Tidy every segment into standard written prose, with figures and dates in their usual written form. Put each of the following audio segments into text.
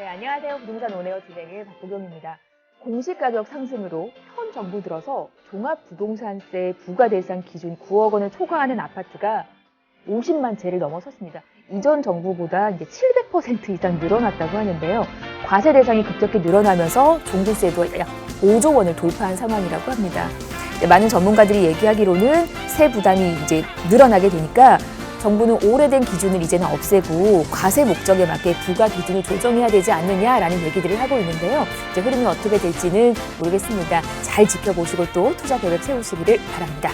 네, 안녕하세요. 부동산 온에어 진행의 박보경입니다. 공시가격 상승으로 현 정부 들어서 종합부동산세 부과 대상 기준 9억 원을 초과하는 아파트가 50만 채를 넘어섰습니다. 이전 정부보다 이제 700% 이상 늘어났다고 하는데요. 과세 대상이 급격히 늘어나면서 종부세도 약 5조 원을 돌파한 상황이라고 합니다. 많은 전문가들이 얘기하기로는 세 부담이 이제 늘어나게 되니까 정부는 오래된 기준을 이제는 없애고 과세 목적에 맞게 부과 기준을 조정해야 되지 않느냐라는 얘기들을 하고 있는데요. 이제 흐름이 어떻게 될지는 모르겠습니다. 잘 지켜보시고 또 투자 계획 세우시기를 바랍니다.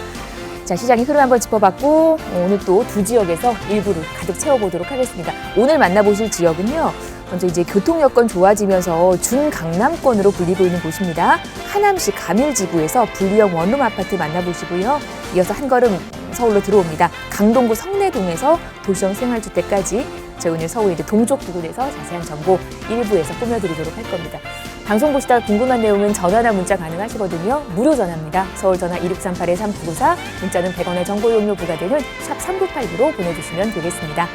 자, 시장의 흐름 한번 짚어봤고 오늘 또 두 지역에서 일부를 가득 채워보도록 하겠습니다. 오늘 만나보실 지역은요. 먼저 이제 교통 여건 좋아지면서 준강남권으로 불리고 있는 곳입니다. 하남시 가밀지구에서 분리형 원룸 아파트 만나보시고요. 이어서 한 걸음 서울로 들어옵니다. 강동구 성내동에서 도시형 생활주택까지 저희 오늘 서울 이제 동쪽 부근에서 자세한 정보 일부에서 꾸며드리도록 할 겁니다. 방송 보시다가 궁금한 내용은 전화나 문자 가능하시거든요. 무료 전화입니다. 서울 전화 2638-3994, 문자는 100원의 정보 이용료 부과되는 샵 3989로 보내주시면 되겠습니다.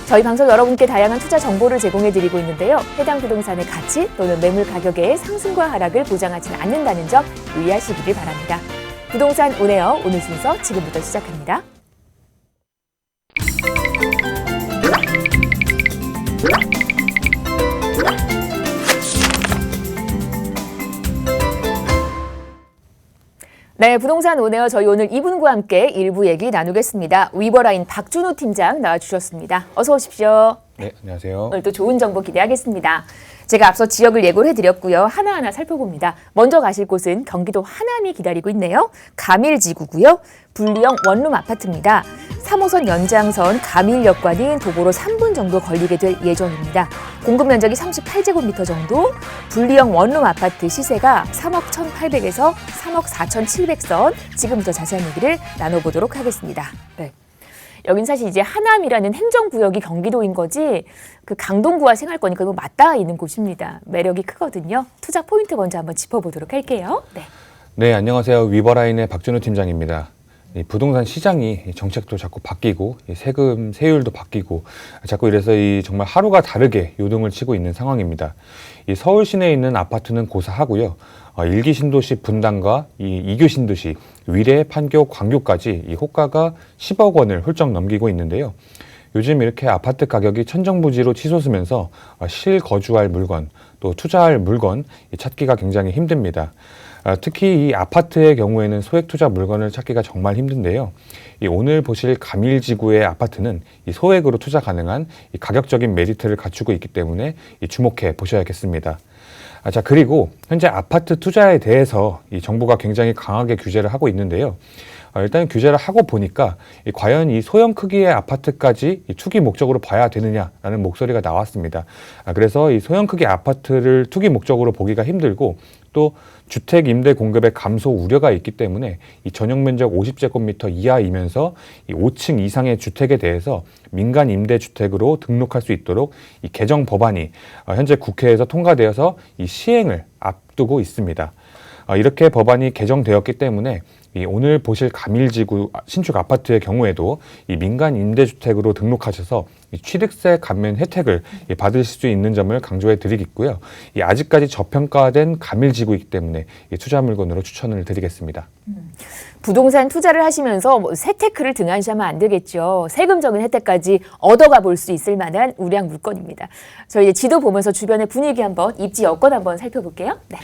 저희 방송 여러분께 다양한 투자 정보를 제공해드리고 있는데요. 해당 부동산의 가치 또는 매물 가격의 상승과 하락을 보장하지는 않는다는 점 유의하시기를 바랍니다. 부동산 온에어 오늘 순서 지금부터 시작합니다. 네, 부동산 온에어 저희 오늘 이분과 함께 일부 얘기 나누겠습니다. 위버라인 박준호 팀장 나와주셨습니다. 어서 오십시오. 네, 안녕하세요. 오늘 또 좋은 정보 기대하겠습니다. 제가 앞서 지역을 예고를 해드렸고요. 하나하나 살펴봅니다. 먼저 가실 곳은 경기도 하남이 기다리고 있네요. 가밀지구고요. 분리형 원룸 아파트입니다. 3호선 연장선 가밀역과는 도보로 3분 정도 걸리게 될 예정입니다. 공급 면적이 38제곱미터 정도, 분리형 원룸 아파트 시세가 3억 1,800에서 3억 4,700선. 지금부터 자세한 얘기를 나눠보도록 하겠습니다. 네. 여긴 사실 이제 하남이라는 행정구역이 경기도인 거지 그 강동구와 생활권이 뭐 맞닿아 있는 곳입니다. 매력이 크거든요. 투자 포인트 먼저 한번 짚어보도록 할게요. 네. 네, 안녕하세요. 위버라인의 박준호 팀장입니다. 이 부동산 시장이 정책도 자꾸 바뀌고 세금, 세율도 바뀌고 자꾸 이래서 정말 하루가 다르게 요동을 치고 있는 상황입니다. 이 서울 시내에 있는 아파트는 고사하고요. 1기 신도시 분당과 2교 신도시 위례, 판교, 광교까지 이 호가가 10억 원을 훌쩍 넘기고 있는데요. 요즘 이렇게 아파트 가격이 천정부지로 치솟으면서 실거주할 물건, 또 투자할 물건 찾기가 굉장히 힘듭니다. 특히 이 아파트의 경우에는 소액 투자 물건을 찾기가 정말 힘든데요. 오늘 보실 가밀지구의 아파트는 소액으로 투자 가능한 가격적인 메리트를 갖추고 있기 때문에 주목해 보셔야겠습니다. 자, 그리고 현재 아파트 투자에 대해서 정부가 굉장히 강하게 규제를 하고 있는데요. 일단 규제를 하고 보니까 과연 이 소형 크기의 아파트까지 투기 목적으로 봐야 되느냐라는 목소리가 나왔습니다. 그래서 이 소형 크기 아파트를 투기 목적으로 보기가 힘들고 또 주택 임대 공급의 감소 우려가 있기 때문에 이 전용 면적 50제곱미터 이하이면서 이 5층 이상의 주택에 대해서 민간 임대 주택으로 등록할 수 있도록 이 개정 법안이 현재 국회에서 통과되어서 이 시행을 앞두고 있습니다. 이렇게 법안이 개정되었기 때문에 오늘 보실 가밀지구 신축 아파트의 경우에도 이 민간 임대주택으로 등록하셔서 취득세 감면 혜택을 받으실 수 있는 점을 강조해 드리겠고요. 아직까지 저평가된 가밀지구이기 때문에 투자 물건으로 추천을 드리겠습니다. 부동산 투자를 하시면서 세테크를 등한시하면 안 되겠죠. 세금적인 혜택까지 얻어가 볼 수 있을 만한 우량 물건입니다. 저희 이제 지도 보면서 주변의 분위기 한번, 입지 여건 한번 살펴볼게요. 네.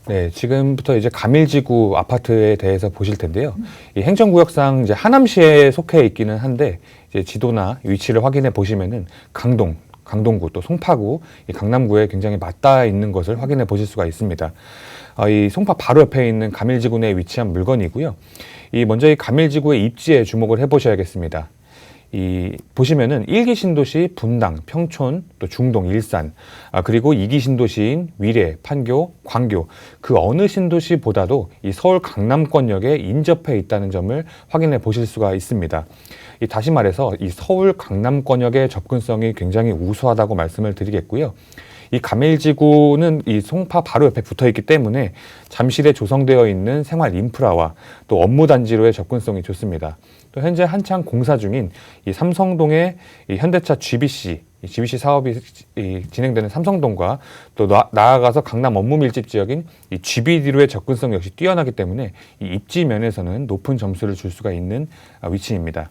네, 지금부터 이제 가밀지구 아파트에 대해서 보실 텐데요. 이 행정구역상 이제 하남시에 속해 있기는 한데 이제 지도나 위치를 확인해 보시면은 강동구 또 송파구, 이 강남구에 굉장히 맞닿아 있는 것을 확인해 보실 수가 있습니다. 이 송파 바로 옆에 있는 가밀지구 내에 위치한 물건이고요. 먼저 이 가밀지구의 입지에 주목을 해 보셔야겠습니다. 보시면은 1기 신도시 분당, 평촌, 또 중동, 일산, 그리고 2기 신도시인 위례, 판교, 광교 그 어느 신도시보다도 이 서울 강남권역에 인접해 있다는 점을 확인해 보실 수가 있습니다. 다시 말해서 이 서울 강남권역의 접근성이 굉장히 우수하다고 말씀을 드리겠고요. 이 가밀지구는 이 송파 바로 옆에 붙어 있기 때문에 잠실에 조성되어 있는 생활 인프라와 또 업무 단지로의 접근성이 좋습니다. 또 현재 한창 공사 중인 이 삼성동의 이 현대차 GBC 사업이 진행되는 삼성동과 또 나아가서 강남 업무 밀집 지역인 이 GBD로의 접근성 역시 뛰어나기 때문에 이 입지 면에서는 높은 점수를 줄 수가 있는 위치입니다.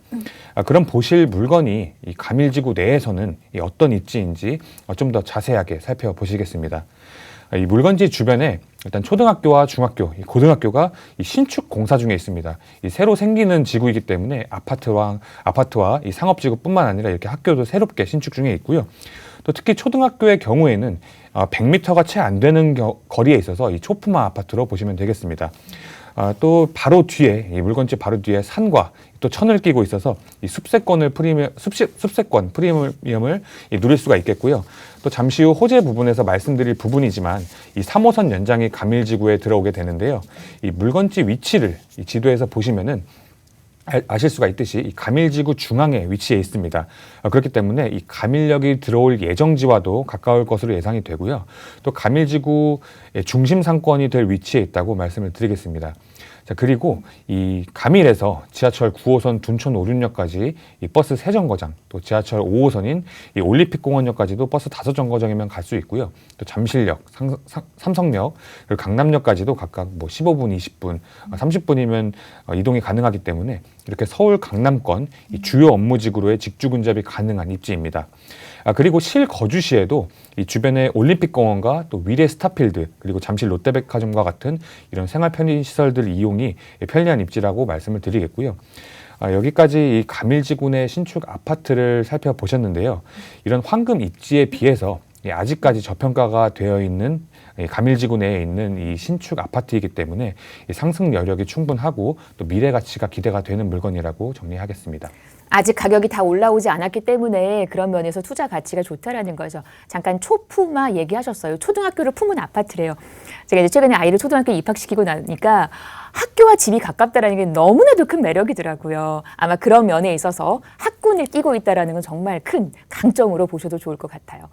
그럼 보실 물건이 이 가밀지구 내에서는 어떤 입지인지 좀 더 자세하게 살펴보시겠습니다. 이 물건지 주변에 일단 초등학교와 중학교, 고등학교가 이 신축 공사 중에 있습니다. 이 새로 생기는 지구이기 때문에 아파트와 이 상업지구뿐만 아니라 이렇게 학교도 새롭게 신축 중에 있고요. 또 특히 초등학교의 경우에는 100m가 채 안 되는 거리에 있어서 이 초품화 아파트로 보시면 되겠습니다. 또 바로 뒤에 이 물건지 바로 뒤에 산과 또 천을 끼고 있어서 이 숲세권 프리미엄을 누릴 수가 있겠고요. 또 잠시 후 호재 부분에서 말씀드릴 부분이지만 이 3호선 연장이 가밀지구에 들어오게 되는데요. 이 물건지 위치를 이 지도에서 보시면은 아실 수가 있듯이 이 가밀지구 중앙에 위치해 있습니다. 그렇기 때문에 이 가밀역이 들어올 예정지와도 가까울 것으로 예상이 되고요. 또 가밀지구의 중심 상권이 될 위치에 있다고 말씀을 드리겠습니다. 자, 그리고 이 가밀에서 지하철 9호선 둔촌 오륜역까지 이 버스 3정거장, 또 지하철 5호선인 이 올림픽공원역까지도 버스 5정거장이면 갈 수 있고요. 또 잠실역, 삼성역, 그리고 강남역까지도 각각 뭐 15분, 20분, 30분이면 이동이 가능하기 때문에 이렇게 서울 강남권 이 주요 업무지구로의 직주근접이 가능한 입지입니다. 그리고 실거주시에도 이 주변에 올림픽공원과 또 위례 스타필드 그리고 잠실 롯데백화점과 같은 이런 생활 편의시설들 이용이 편리한 입지라고 말씀을 드리겠고요. 여기까지 이 가밀지구 내 신축 아파트를 살펴보셨는데요. 이런 황금 입지에 비해서 아직까지 저평가가 되어 있는 가밀지구 내에 있는 이 신축 아파트이기 때문에 상승 여력이 충분하고 또 미래 가치가 기대가 되는 물건이라고 정리하겠습니다. 아직 가격이 다 올라오지 않았기 때문에 그런 면에서 투자 가치가 좋다라는 거죠. 잠깐 초품화 얘기하셨어요. 초등학교를 품은 아파트래요. 제가 이제 최근에 아이를 초등학교 입학시키고 나니까 학교와 집이 가깝다라는 게 너무나도 큰 매력이더라고요. 아마 그런 면에 있어서 학군을 끼고 있다라는 건 정말 큰 강점으로 보셔도 좋을 것 같아요.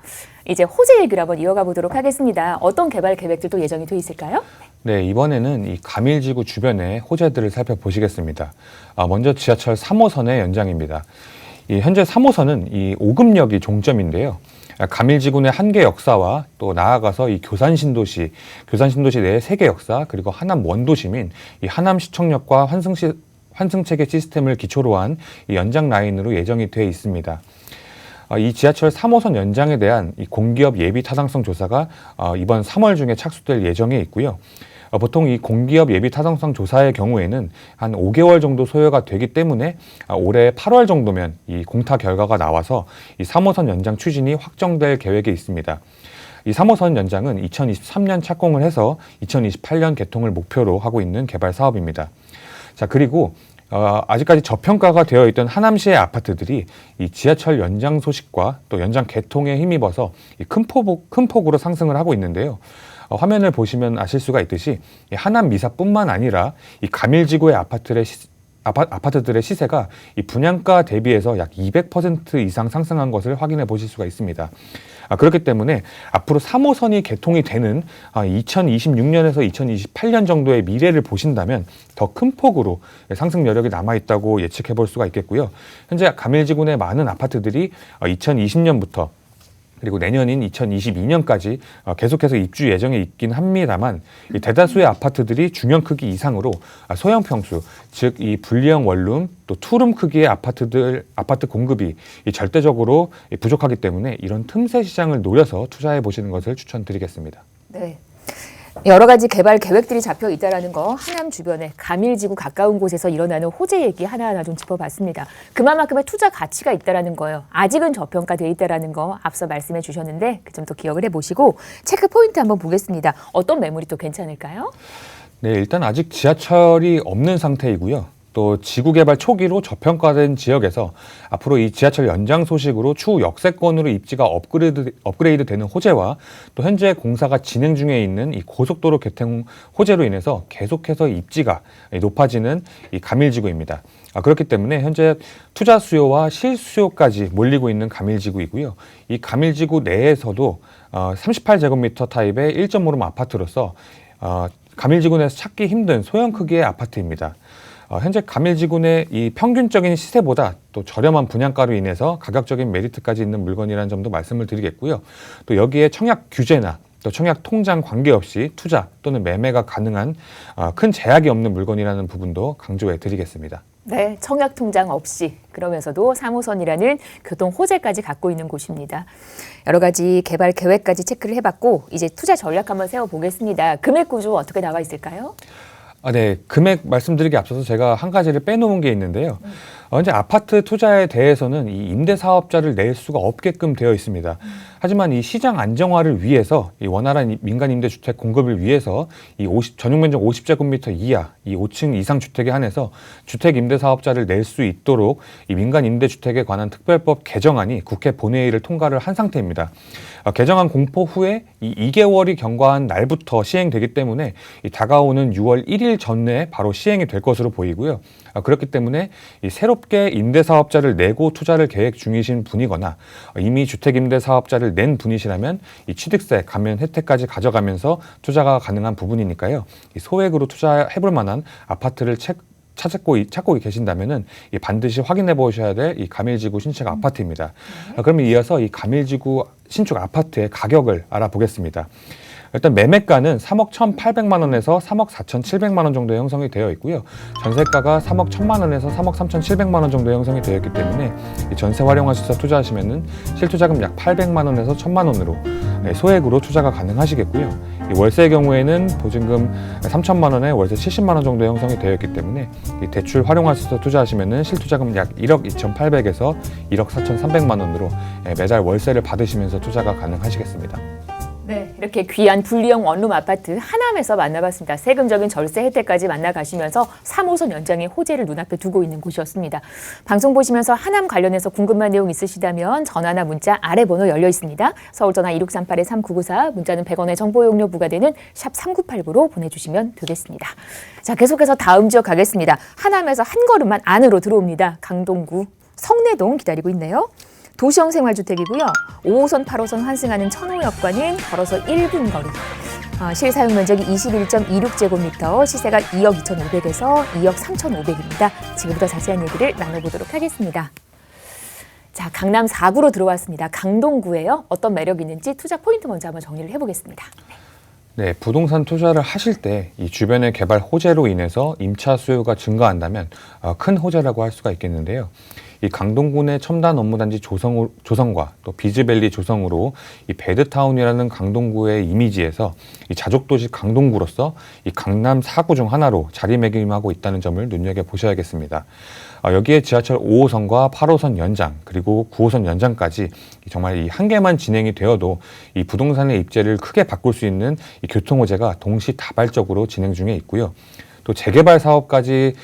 이제 호재 얘기를 한번 이어가 보도록 하겠습니다. 어떤 개발 계획들도 예정이 돼 있을까요? 네, 이번에는 이 가밀지구 주변의 호재들을 살펴보시겠습니다. 먼저 지하철 3호선의 연장입니다. 현재 3호선은 이 오금역이 종점인데요. 가밀지구 내 한계 역사와 또 나아가서 이 교산신도시 내의 세계 역사 그리고 하남 원도심인 이 하남시청역과 환승체계 시스템을 기초로 한 이 연장 라인으로 예정이 돼 있습니다. 이 지하철 3호선 연장에 대한 이 공기업 예비 타당성 조사가 이번 3월 중에 착수될 예정에 있고요. 보통 이 공기업 예비 타당성 조사의 경우에는 한 5개월 정도 소요가 되기 때문에 올해 8월 정도면 이 공타 결과가 나와서 이 3호선 연장 추진이 확정될 계획에 있습니다. 이 3호선 연장은 2023년 착공을 해서 2028년 개통을 목표로 하고 있는 개발 사업입니다. 자, 그리고 아직까지 저평가가 되어 있던 하남시의 아파트들이 이 지하철 연장 소식과 또 연장 개통에 힘입어서 큰 폭으로 상승을 하고 있는데요. 화면을 보시면 아실 수가 있듯이 하남 미사뿐만 아니라 이 가밀지구의 아파트들의 시세가 이 분양가 대비해서 약 200% 이상 상승한 것을 확인해 보실 수가 있습니다. 그렇기 때문에 앞으로 3호선이 개통이 되는 2026년에서 2028년 정도의 미래를 보신다면 더 큰 폭으로 상승 여력이 남아있다고 예측해 볼 수가 있겠고요. 현재 가밀지구 내 많은 아파트들이 2020년부터 그리고 내년인 2022년까지 계속해서 입주 예정에 있긴 합니다만 대다수의 아파트들이 중형 크기 이상으로 소형 평수, 즉 이 분리형 원룸 또 투룸 크기의 아파트 공급이 절대적으로 부족하기 때문에 이런 틈새 시장을 노려서 투자해 보시는 것을 추천드리겠습니다. 네. 여러 가지 개발 계획들이 잡혀 있다라는 거 하남 주변에 가밀지구 가까운 곳에서 일어나는 호재 얘기 하나하나 좀 짚어봤습니다. 그만큼의 투자 가치가 있다라는 거예요. 아직은 저평가돼 있다라는 거 앞서 말씀해 주셨는데 그 점도 기억을 해보시고 체크 포인트 한번 보겠습니다. 어떤 매물이 또 괜찮을까요? 네, 일단 아직 지하철이 없는 상태이고요. 또 지구개발 초기로 저평가된 지역에서 앞으로 이 지하철 연장 소식으로 추후 역세권으로 입지가 업그레이드 되는 호재와 또 현재 공사가 진행 중에 있는 이 고속도로 개통 호재로 인해서 계속해서 입지가 높아지는 이 가밀지구입니다. 그렇기 때문에 현재 투자 수요와 실수요까지 몰리고 있는 가밀지구이고요. 이 가밀지구 내에서도 38제곱미터 타입의 1.5룸 아파트로서 가밀지구 내에서 찾기 힘든 소형 크기의 아파트입니다. 현재 가밀지구의 이 평균적인 시세보다 또 저렴한 분양가로 인해서 가격적인 메리트까지 있는 물건이라는 점도 말씀을 드리겠고요. 또 여기에 청약 규제나 또 청약 통장 관계없이 투자 또는 매매가 가능한 큰 제약이 없는 물건이라는 부분도 강조해 드리겠습니다. 네, 청약 통장 없이 그러면서도 3호선이라는 교통 호재까지 갖고 있는 곳입니다. 여러 가지 개발 계획까지 체크를 해봤고 이제 투자 전략 한번 세워보겠습니다. 금액 구조 어떻게 나와 있을까요? 네, 금액 말씀드리기 앞서서 제가 한 가지를 빼놓은 게 있는데요. 현재 아파트 투자에 대해서는 이 임대사업자를 낼 수가 없게끔 되어 있습니다. 하지만 이 시장 안정화를 위해서 이 원활한 민간 임대주택 공급을 위해서 이 전용 면적 50제곱미터 이하, 이 5층 이상 주택에 한해서 주택 임대사업자를 낼 수 있도록 이 민간 임대주택에 관한 특별법 개정안이 국회 본회의를 통과를 한 상태입니다. 개정안 공포 후에 이 2개월이 경과한 날부터 시행되기 때문에 이 다가오는 6월 1일 전에 바로 시행이 될 것으로 보이고요. 그렇기 때문에 이 새롭게 임대사업자를 내고 투자를 계획 중이신 분이거나 이미 주택임대사업자를 낸 분이시라면 이 취득세, 감면 혜택까지 가져가면서 투자가 가능한 부분이니까요. 이 소액으로 투자해볼 만한 아파트를 찾고 계신다면은 반드시 확인해 보셔야 될 이 가밀지구 신축 아파트입니다. 그러면 이어서 이 가밀지구 신축 아파트의 가격을 알아보겠습니다. 일단 매매가는 3억 1,800만 원에서 3억 4,700만 원 정도 형성이 되어 있고요. 전세가가 3억 1,000만 원에서 3억 3,700만 원 정도 형성이 되어 있기 때문에 이 전세 활용하셔서 투자하시면은 실투자금 약 800만 원에서 1,000만 원으로 소액으로 투자가 가능하시겠고요. 이 월세의 경우에는 보증금 3천만 원에 월세 70만 원 정도 형성이 되어 있기 때문에 이 대출 활용하셔서 투자하시면은 실투자금 약 1억 2,800에서 1억 4,300만 원으로 매달 월세를 받으시면서 투자가 가능하시겠습니다. 네, 이렇게 귀한 분리형 원룸 아파트 하남에서 만나봤습니다. 세금적인 절세 혜택까지 만나가시면서 3호선 연장의 호재를 눈앞에 두고 있는 곳이었습니다. 방송 보시면서 하남 관련해서 궁금한 내용 있으시다면 전화나 문자 아래 번호 열려 있습니다. 서울전화 2638-3994, 문자는 100원의 정보 용료 부과되는 샵 3989로 보내주시면 되겠습니다. 자, 계속해서 다음 지역 가겠습니다. 하남에서 한 걸음만 안으로 들어옵니다. 강동구 성내동 기다리고 있네요. 도시형 생활주택이고요. 5호선, 8호선 환승하는 천호역과는 걸어서 1분 거리. 실사용 면적이 21.26제곱미터, 시세가 2억 2,500에서 2억 3,500입니다. 지금부터 자세한 얘기를 나눠보도록 하겠습니다. 자, 강남 4구로 들어왔습니다. 강동구예요. 어떤 매력이 있는지 투자 포인트 먼저 한번 정리를 해보겠습니다. 네, 부동산 투자를 하실 때 이 주변의 개발 호재로 인해서 임차 수요가 증가한다면 큰 호재라고 할 수가 있겠는데요. 이 강동구 내 첨단 업무단지 조성과 또 비즈밸리 조성으로 이 배드타운이라는 강동구의 이미지에서 이 자족도시 강동구로서 이 강남 4구 중 하나로 자리매김하고 있다는 점을 눈여겨보셔야겠습니다. 여기에 지하철 5호선과 8호선 연장 그리고 9호선 연장까지 정말 이 한 개만 진행이 되어도 이 부동산의 입지를 크게 바꿀 수 있는 이 교통호재가 동시다발적으로 진행 중에 있고요. 또 재개발 사업까지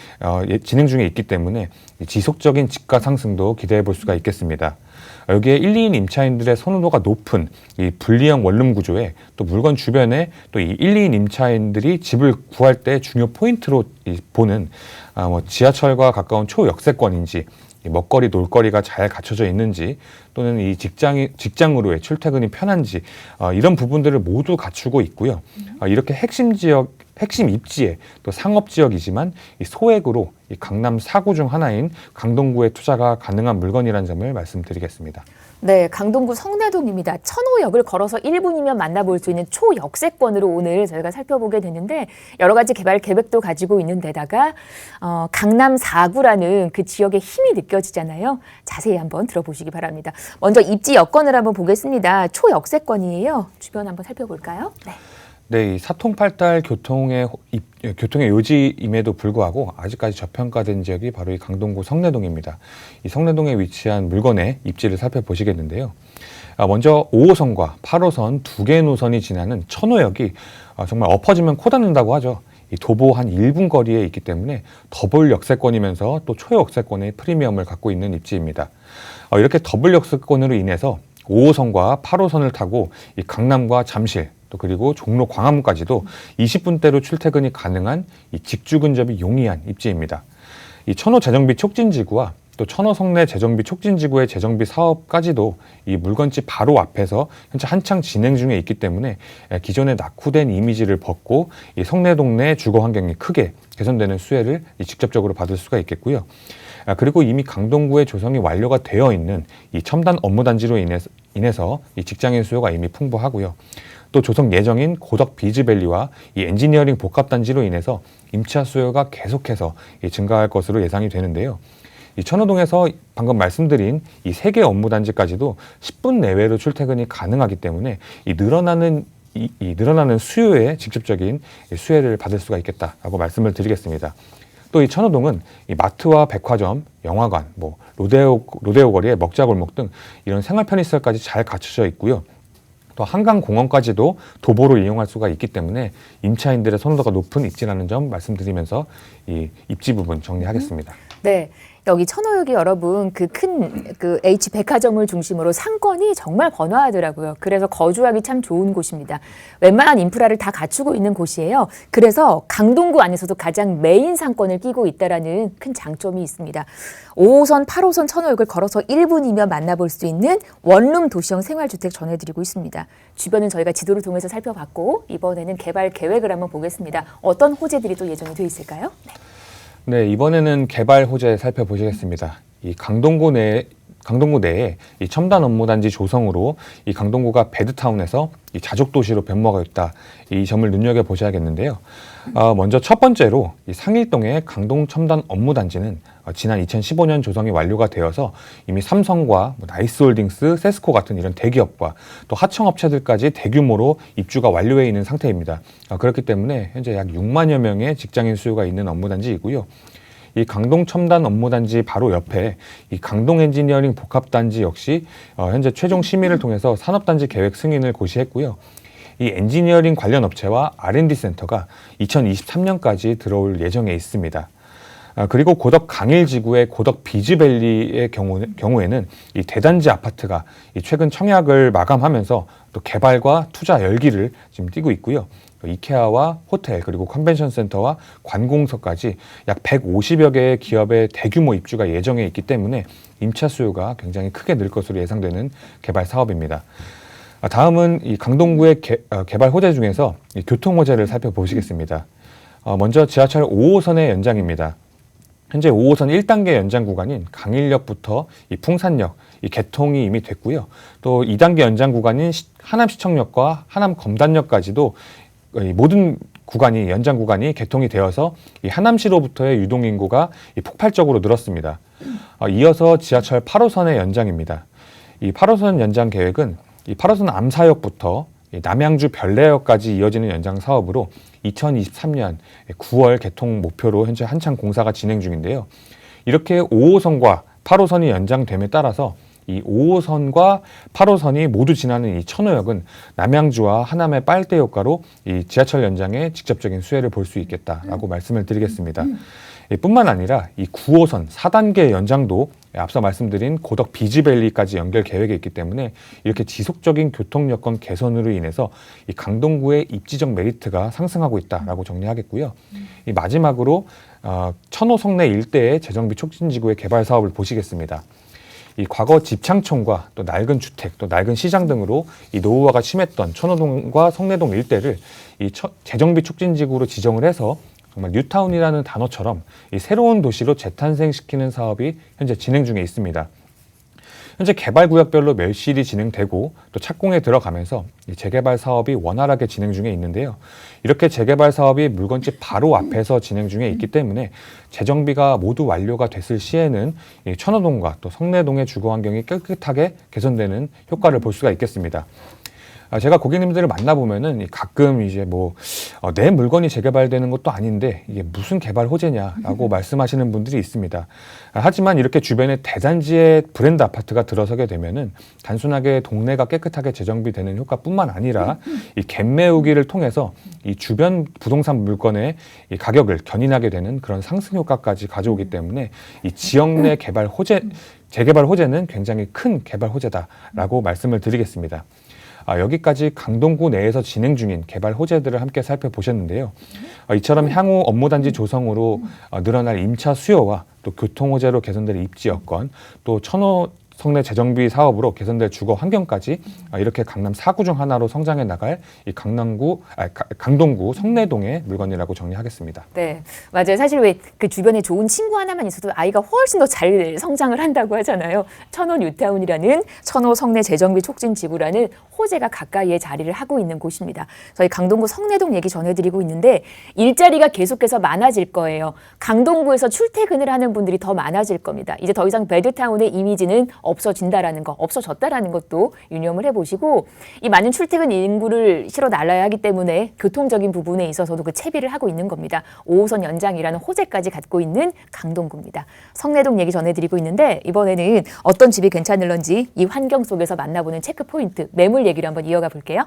진행 중에 있기 때문에 지속적인 집가 상승도 기대해 볼 수가 있겠습니다. 여기에 1, 2인 임차인들의 선호도가 높은 이 분리형 원룸 구조에 또 물건 주변에 또 이 1, 2인 임차인들이 집을 구할 때 중요 포인트로 보는 지하철과 가까운 초역세권인지 먹거리, 놀거리가 잘 갖춰져 있는지 또는 이 직장으로의 출퇴근이 편한지 이런 부분들을 모두 갖추고 있고요. 이렇게 핵심 입지에 또 상업 지역이지만 이 소액으로 이 강남 4구 중 하나인 강동구에 투자가 가능한 물건이라는 점을 말씀드리겠습니다. 네, 강동구 성내동입니다. 천호역을 걸어서 1분이면 만나볼 수 있는 초역세권으로 오늘 저희가 살펴보게 됐는데 여러 가지 개발 계획도 가지고 있는 데다가 강남 4구라는 그 지역의 힘이 느껴지잖아요. 자세히 한번 들어보시기 바랍니다. 먼저 입지 여건을 한번 보겠습니다. 초역세권이에요. 주변 한번 살펴볼까요? 네. 네, 이 사통팔달 교통의 요지임에도 불구하고 아직까지 저평가된 지역이 바로 이 강동구 성내동입니다. 이 성내동에 위치한 물건의 입지를 살펴보시겠는데요. 먼저 5호선과 8호선 두 개의 노선이 지나는 천호역이 정말 엎어지면 코 닿는다고 하죠. 이 도보 한 1분 거리에 있기 때문에 더블 역세권이면서 또 초역세권의 프리미엄을 갖고 있는 입지입니다. 이렇게 더블 역세권으로 인해서 5호선과 8호선을 타고 이 강남과 잠실 또 그리고 종로 광화문까지도 20분대로 출퇴근이 가능한 이 직주 근접이 용이한 입지입니다. 이 천호 재정비 촉진지구와 또 천호 성내 재정비 촉진지구의 재정비 사업까지도 이 물건집 바로 앞에서 현재 한창 진행 중에 있기 때문에 기존의 낙후된 이미지를 벗고 이 성내동 내 주거 환경이 크게 개선되는 수혜를 직접적으로 받을 수가 있겠고요. 그리고 이미 강동구의 조성이 완료가 되어 있는 이 첨단 업무단지로 인해서 이 직장인 수요가 이미 풍부하고요. 또 조성 예정인 고덕 비즈밸리와 이 엔지니어링 복합단지로 인해서 임차 수요가 계속해서 증가할 것으로 예상이 되는데요. 이 천호동에서 방금 말씀드린 이 3개 업무단지까지도 10분 내외로 출퇴근이 가능하기 때문에 이 늘어나는 수요에 직접적인 수혜를 받을 수가 있겠다라고 말씀을 드리겠습니다. 또 이 천호동은 이 마트와 백화점, 영화관, 로데오 거리의 먹자골목 등 이런 생활 편의시설까지 잘 갖춰져 있고요. 또 한강공원까지도 도보로 이용할 수가 있기 때문에 임차인들의 선호도가 높은 입지라는 점 말씀드리면서 이 입지 부분 정리하겠습니다. 네. 여기 천호역이 여러분 그 큰 H 백화점을 중심으로 상권이 정말 번화하더라고요. 그래서 거주하기 참 좋은 곳입니다. 웬만한 인프라를 다 갖추고 있는 곳이에요. 그래서 강동구 안에서도 가장 메인 상권을 끼고 있다라는 큰 장점이 있습니다. 5호선, 8호선 천호역을 걸어서 1분이면 만나볼 수 있는 원룸 도시형 생활주택 전해드리고 있습니다. 주변은 저희가 지도를 통해서 살펴봤고 이번에는 개발 계획을 한번 보겠습니다. 어떤 호재들이 또 예정이 돼 있을까요? 네, 이번에는 개발 호재 살펴보시겠습니다. 이 강동구 내에 이 첨단 업무단지 조성으로 이 강동구가 베드타운에서 이 자족도시로 변모하고 있다. 이 점을 눈여겨보셔야겠는데요. 먼저 첫 번째로 이 상일동의 강동 첨단 업무단지는 지난 2015년 조성이 완료가 되어서 이미 삼성과 나이스홀딩스, 세스코 같은 이런 대기업과 또 하청업체들까지 대규모로 입주가 완료해 있는 상태입니다. 그렇기 때문에 현재 약 6만여 명의 직장인 수요가 있는 업무단지이고요. 이 강동 첨단 업무단지 바로 옆에 이 강동 엔지니어링 복합단지 역시 현재 최종 심의를 통해서 산업단지 계획 승인을 고시했고요. 이 엔지니어링 관련 업체와 R&D 센터가 2023년까지 들어올 예정에 있습니다. 그리고 고덕 강일지구의 고덕 비즈밸리의 경우에는 이 대단지 아파트가 최근 청약을 마감하면서 또 개발과 투자 열기를 지금 띠고 있고요. 이케아와 호텔 그리고 컨벤션 센터와 관공서까지 약 150여 개의 기업의 대규모 입주가 예정에 있기 때문에 임차 수요가 굉장히 크게 늘 것으로 예상되는 개발 사업입니다. 다음은 이 강동구의 개발 호재 중에서 이 교통 호재를 살펴보시겠습니다. 먼저 지하철 5호선의 연장입니다. 현재 5호선 1단계 연장 구간인 강일역부터 이 풍산역 이 개통이 이미 됐고요. 또 2단계 연장 구간인 하남시청역과 하남검단역까지도 이 모든 구간이 연장 구간이 개통이 되어서 이 하남시로부터의 유동 인구가 폭발적으로 늘었습니다. 이어서 지하철 8호선의 연장입니다. 이 8호선 연장 계획은 이 8호선 암사역부터 남양주 별내역까지 이어지는 연장 사업으로 2023년 9월 개통 목표로 현재 한창 공사가 진행 중인데요. 이렇게 5호선과 8호선이 연장됨에 따라서 이 5호선과 8호선이 모두 지나는 이 천호역은 남양주와 하남의 빨대 효과로 이 지하철 연장에 직접적인 수혜를 볼 수 있겠다라고 말씀을 드리겠습니다. 뿐만 아니라 이 9호선 4단계 연장도 앞서 말씀드린 고덕 비즈밸리까지 연결 계획에 있기 때문에 이렇게 지속적인 교통 여건 개선으로 인해서 이 강동구의 입지적 메리트가 상승하고 있다라고 정리하겠고요. 이 마지막으로 천호 성내 일대의 재정비 촉진지구의 개발 사업을 보시겠습니다. 이 과거 집창촌과 또 낡은 주택, 또 낡은 시장 등으로 이 노후화가 심했던 천호동과 성내동 일대를 이 재정비 촉진지구로 지정을 해서 정말 뉴타운이라는 단어처럼 이 새로운 도시로 재탄생시키는 사업이 현재 진행 중에 있습니다. 현재 개발구역별로 멸실이 진행되고 또 착공에 들어가면서 이 재개발 사업이 원활하게 진행 중에 있는데요. 이렇게 재개발 사업이 물건집 바로 앞에서 진행 중에 있기 때문에 재정비가 모두 완료가 됐을 시에는 이 천호동과 또 성내동의 주거 환경이 깨끗하게 개선되는 효과를 볼 수가 있겠습니다. 제가 고객님들을 만나보면은 가끔 이제 내 물건이 재개발되는 것도 아닌데 이게 무슨 개발 호재냐라고 말씀하시는 분들이 있습니다. 하지만 이렇게 주변에 대단지의 브랜드 아파트가 들어서게 되면은 단순하게 동네가 깨끗하게 재정비되는 효과뿐만 아니라 이 갭 메우기를 통해서 이 주변 부동산 물건의 이 가격을 견인하게 되는 그런 상승 효과까지 가져오기 때문에 이 지역 내 개발 호재, 재개발 호재는 굉장히 큰 개발 호재다라고 말씀을 드리겠습니다. 여기까지 강동구 내에서 진행 중인 개발 호재들을 함께 살펴보셨는데요. 이처럼 향후 업무단지 조성으로 늘어날 임차 수요와 또 교통 호재로 개선될 입지 여건, 또 천호 성내 재정비 사업으로 개선될 주거 환경까지 이렇게 강남 4구 중 하나로 성장해 나갈 이 강동구 성내동의 물건이라고 정리하겠습니다. 네, 맞아요. 사실 왜 그 주변에 좋은 친구 하나만 있어도 아이가 훨씬 더 잘 성장을 한다고 하잖아요. 천호 뉴타운이라는 천호 성내 재정비 촉진 지구라는 호재가 가까이에 자리를 하고 있는 곳입니다. 저희 강동구 성내동 얘기 전해드리고 있는데 일자리가 계속해서 많아질 거예요. 강동구에서 출퇴근을 하는 분들이 더 많아질 겁니다. 이제 더 이상 배드타운의 이미지는 없어진다라는 거, 없어졌다라는 것도 유념을 해보시고, 이 많은 출퇴근 인구를 실어 날라야 하기 때문에 교통적인 부분에 있어서도 그 채비를 하고 있는 겁니다. 5호선 연장이라는 호재까지 갖고 있는 강동구입니다. 성내동 얘기 전해드리고 있는데 이번에는 어떤 집이 괜찮을런지 이 환경 속에서 만나보는 체크 포인트, 매물 얘기를 한번 이어가 볼게요.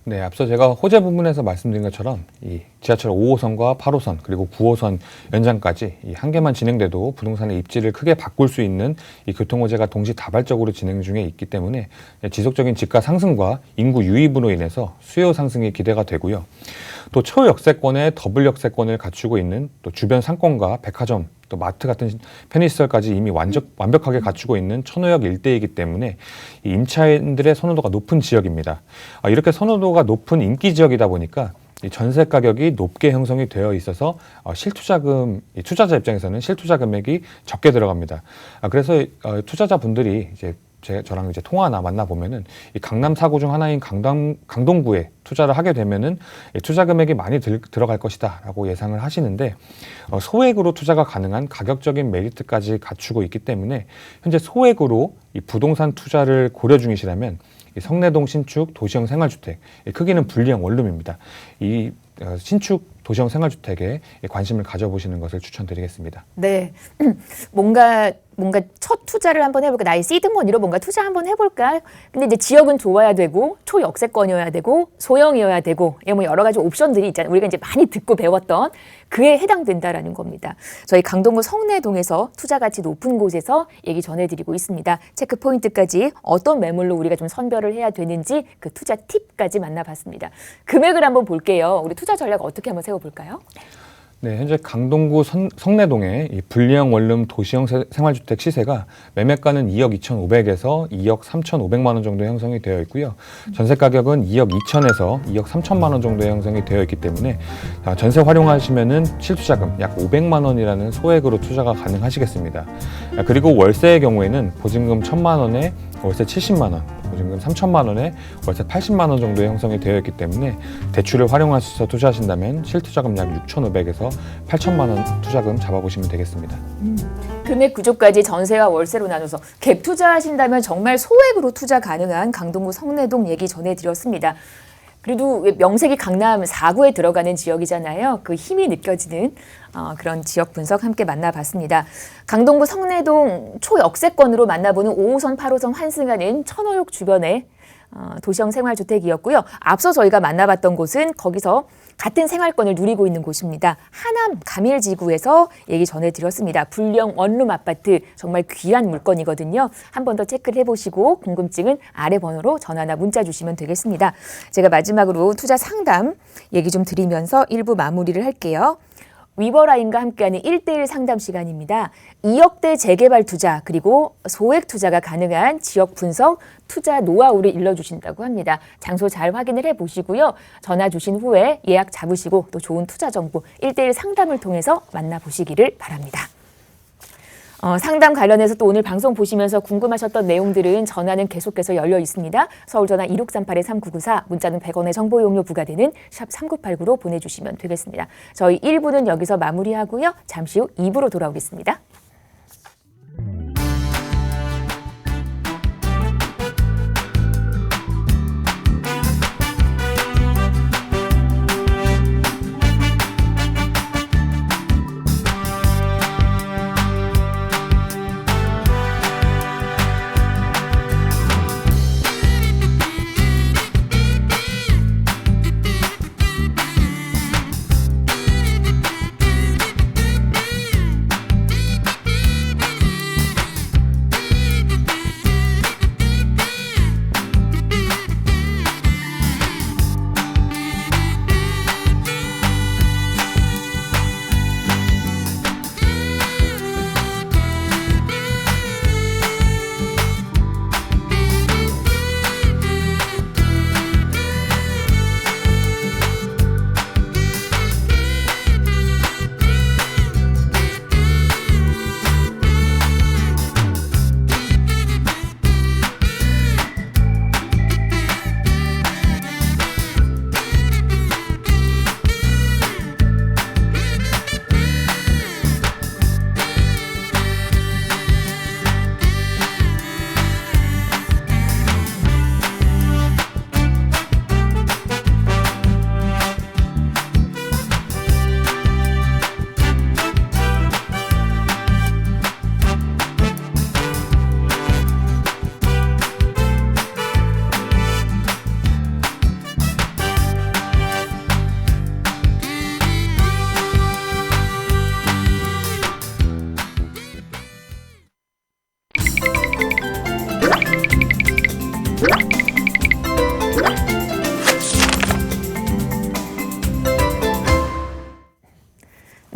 네, 앞서 제가 호재 부분에서 말씀드린 것처럼 이 지하철 5호선과 8호선 그리고 9호선 연장까지 이 한 개만 진행돼도 부동산의 입지를 크게 바꿀 수 있는 이 교통 호재가 동시다발적으로 진행 중에 있기 때문에 지속적인 집가 상승과 인구 유입으로 인해서 수요 상승이 기대가 되고요. 또 초역세권의 더블 역세권을 갖추고 있는 또 주변 상권과 백화점, 또 마트 같은 편의시설까지 이미 완벽하게 갖추고 있는 천호역 일대이기 때문에 이 임차인들의 선호도가 높은 지역입니다. 이렇게 선호도가 높은 인기 지역이다 보니까 이 전세 가격이 높게 형성이 되어 있어서 실투자금, 투자자 입장에서는 실투자 금액이 적게 들어갑니다. 그래서 투자자분들이 이제 저랑 이제 통화나 만나보면은 이 강남 4구 중 하나인 강동구에 투자를 하게 되면은 투자 금액이 많이 들어갈 것이다 라고 예상을 하시는데, 소액으로 투자가 가능한 가격적인 메리트까지 갖추고 있기 때문에 현재 소액으로 이 부동산 투자를 고려 중이시라면 이 성내동 신축 도시형 생활주택, 크기는 분리형 원룸입니다. 이 신축 도시형 생활주택에 관심을 가져보시는 것을 추천드리겠습니다. 네, 뭔가 첫 투자를 한번 해볼까, 나의 시드머니로 뭔가 투자 한번 해볼까. 근데 이제 지역은 좋아야 되고 초역세권이어야 되고 소형이어야 되고 뭐 여러 가지 옵션들이 있잖아요. 우리가 이제 많이 듣고 배웠던 그에 해당된다라는 겁니다. 저희 강동구 성내동에서 투자 가치 높은 곳에서 얘기 전해드리고 있습니다. 체크 포인트까지 어떤 매물로 우리가 좀 선별을 해야 되는지 그 투자 팁까지 만나봤습니다. 금액을 한번 볼게요. 우리 투자 전략 어떻게 한번 세워볼까요? 네, 현재 강동구 성내동의 이 분리형 원룸 도시형 생활주택 시세가 매매가는 2억 2,500에서 2억 3,500만 원 정도 형성이 되어 있고요. 전세 가격은 2억 2천에서 2억 3천만 원 정도 형성이 되어 있기 때문에 전세 활용하시면은 실투자금 약 500만 원이라는 소액으로 투자가 가능하시겠습니다. 그리고 월세의 경우에는 보증금 1,000만 원에 월세 70만 원, 보증금 3천만 원에 월세 80만 원 정도의 형성이 되어 있기 때문에 대출을 활용하셔서 투자하신다면 실투자금 약 6,500에서 8천만 원 투자금 잡아보시면 되겠습니다. 금액 구조까지 전세와 월세로 나눠서 갭 투자하신다면 정말 소액으로 투자 가능한 강동구 성내동 얘기 전해드렸습니다. 그래도 명색이 강남 4구에 들어가는 지역이잖아요. 그 힘이 느껴지는 그런 지역 분석 함께 만나봤습니다. 강동구 성내동 초역세권으로 만나보는 5호선, 8호선 환승하는 천호역 주변의 도시형 생활주택이었고요. 앞서 저희가 만나봤던 곳은 거기서 같은 생활권을 누리고 있는 곳입니다. 하남 가밀지구에서 얘기 전해드렸습니다. 불량 원룸 아파트, 정말 귀한 물건이거든요. 한 번 더 체크를 해보시고 궁금증은 아래 번호로 전화나 문자 주시면 되겠습니다. 제가 마지막으로 투자 상담 얘기 좀 드리면서 1부 마무리를 할게요. 위버라인과 함께하는 1:1 상담 시간입니다. 2억대 재개발 투자 그리고 소액 투자가 가능한 지역 분석, 투자 노하우를 일러주신다고 합니다. 장소 잘 확인을 해보시고요. 전화 주신 후에 예약 잡으시고 또 좋은 투자 정보 1:1 상담을 통해서 만나보시기를 바랍니다. 상담 관련해서 또 오늘 방송 보시면서 궁금하셨던 내용들은 전화는 계속해서 열려 있습니다. 서울전화 1638-3994, 문자는 100원의 정보 용료 부과되는 샵 3989로 보내주시면 되겠습니다. 저희 1부는 여기서 마무리하고요. 잠시 후 2부로 돌아오겠습니다.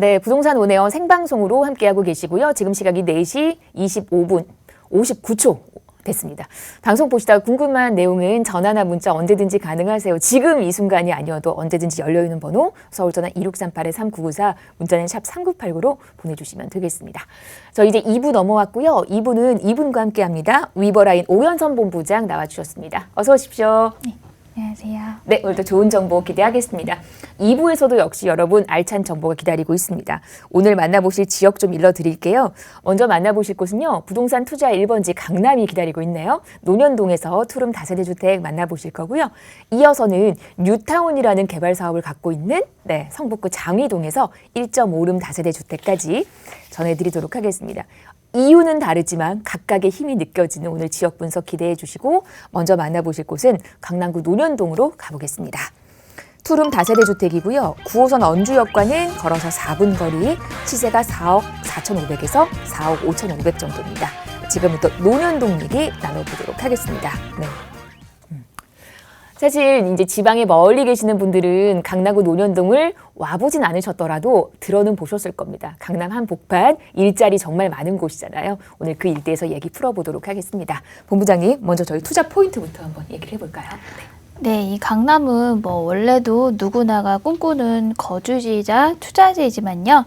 네, 부동산 온에어 생방송으로 함께하고 계시고요. 지금 시각이 4시 25분 59초 됐습니다. 방송 보시다가 궁금한 내용은 전화나 문자 언제든지 가능하세요. 지금 이 순간이 아니어도 언제든지 열려있는 번호 서울전화 2638-3994 문자는 샵 3989로 보내주시면 되겠습니다. 저 이제 2부 넘어왔고요. 2부는 이분과 함께합니다. 위버라인 오연선 본부장 나와주셨습니다. 어서 오십시오. 네, 안녕하세요. 네, 오늘도 좋은 정보 기대하겠습니다. 2부에서도 역시 여러분 알찬 정보가 기다리고 있습니다. 오늘 만나보실 지역 좀 일러드릴게요. 먼저 만나보실 곳은요. 부동산 투자 1번지 강남이 기다리고 있네요. 논현동에서 투룸 다세대 주택 만나보실 거고요. 이어서는 뉴타운이라는 개발 사업을 갖고 있는 성북구 장위동에서 1.5룸 다세대 주택까지 전해드리도록 하겠습니다. 이유는 다르지만 각각의 힘이 느껴지는 오늘 지역 분석 기대해 주시고 먼저 만나보실 곳은 강남구 논현동으로 가보겠습니다. 투룸 다세대 주택이고요. 9호선 언주역과는 걸어서 4분 거리, 시세가 4억 4,500에서 4억 5,500 정도입니다. 지금부터 논현동 얘기 나눠보도록 하겠습니다. 네. 사실 이제 지방에 멀리 계시는 분들은 강남구 논현동을 와보진 않으셨더라도 들어는 보셨을 겁니다. 강남 한복판 일자리 정말 많은 곳이잖아요. 오늘 그 일대에서 얘기 풀어보도록 하겠습니다. 본부장님, 먼저 저희 투자 포인트부터 한번 얘기를 해볼까요? 네, 이 강남은 원래도 누구나가 꿈꾸는 거주지이자 투자지이지만요.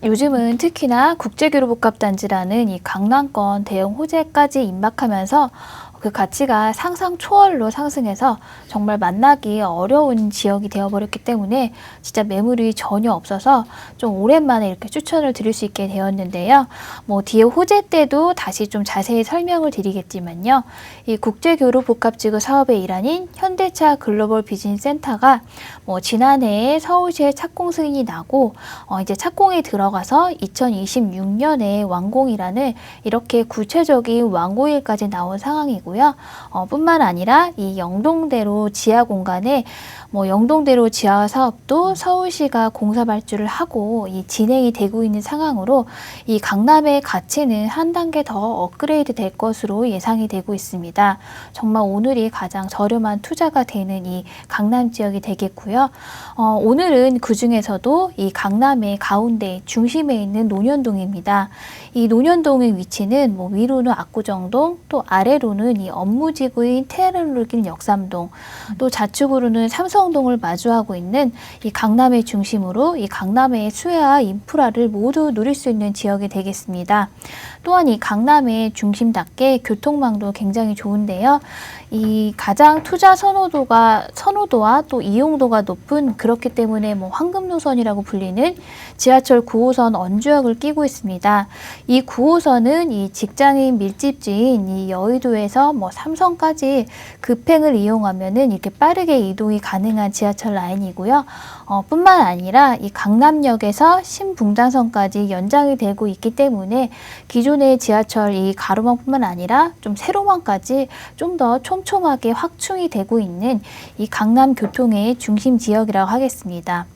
요즘은 특히나 국제교류복합단지라는 이 강남권 대형 호재까지 임박하면서 그 가치가 상상 초월로 상승해서 정말 만나기 어려운 지역이 되어버렸기 때문에 진짜 매물이 전혀 없어서 좀 오랜만에 이렇게 추천을 드릴 수 있게 되었는데요. 뒤에 호재 때도 다시 좀 자세히 설명을 드리겠지만요. 이 국제교류복합지구 사업의 일환인 현대차 글로벌 비즈니스 센터가 지난해에 서울시에 착공 승인이 나고 이제 착공에 들어가서 2026년에 완공이라는 이렇게 구체적인 완공일까지 나온 상황이고요. 뿐만 아니라 이 영동대로 지하 공간에 영동대로 지하 사업도 서울시가 공사 발주를 하고 이 진행이 되고 있는 상황으로 이 강남의 가치는 한 단계 더 업그레이드 될 것으로 예상이 되고 있습니다. 정말 오늘이 가장 저렴한 투자가 되는 이 강남 지역이 되겠고요. 오늘은 그 중에서도 이 강남의 가운데 중심에 있는 논현동입니다. 이 논현동의 위치는 위로는 압구정동, 또 아래로는 이 업무지구인 테헤란로를 끼는 역삼동, 또 좌측으로는 삼성동을 마주하고 있는 이 강남의 중심으로 이 강남의 수혜와 인프라를 모두 누릴 수 있는 지역이 되겠습니다. 또한 이 강남의 중심답게 교통망도 굉장히 좋은데요. 이 가장 투자 선호도와 또 이용도가 높은, 그렇기 때문에 황금 노선이라고 불리는 지하철 9호선 언주역을 끼고 있습니다. 이 9호선은 이 직장인 밀집지인 이 여의도에서 삼성까지 급행을 이용하면은 이렇게 빠르게 이동이 가능한 지하철 라인이고요. 뿐만 아니라 이 강남역에서 신분당선까지 연장이 되고 있기 때문에 기존의 지하철 이 가로망뿐만 아니라 좀 세로망까지 좀 더 촘촘하게 확충이 되고 있는 이 강남 교통의 중심 지역이라고 하겠습니다.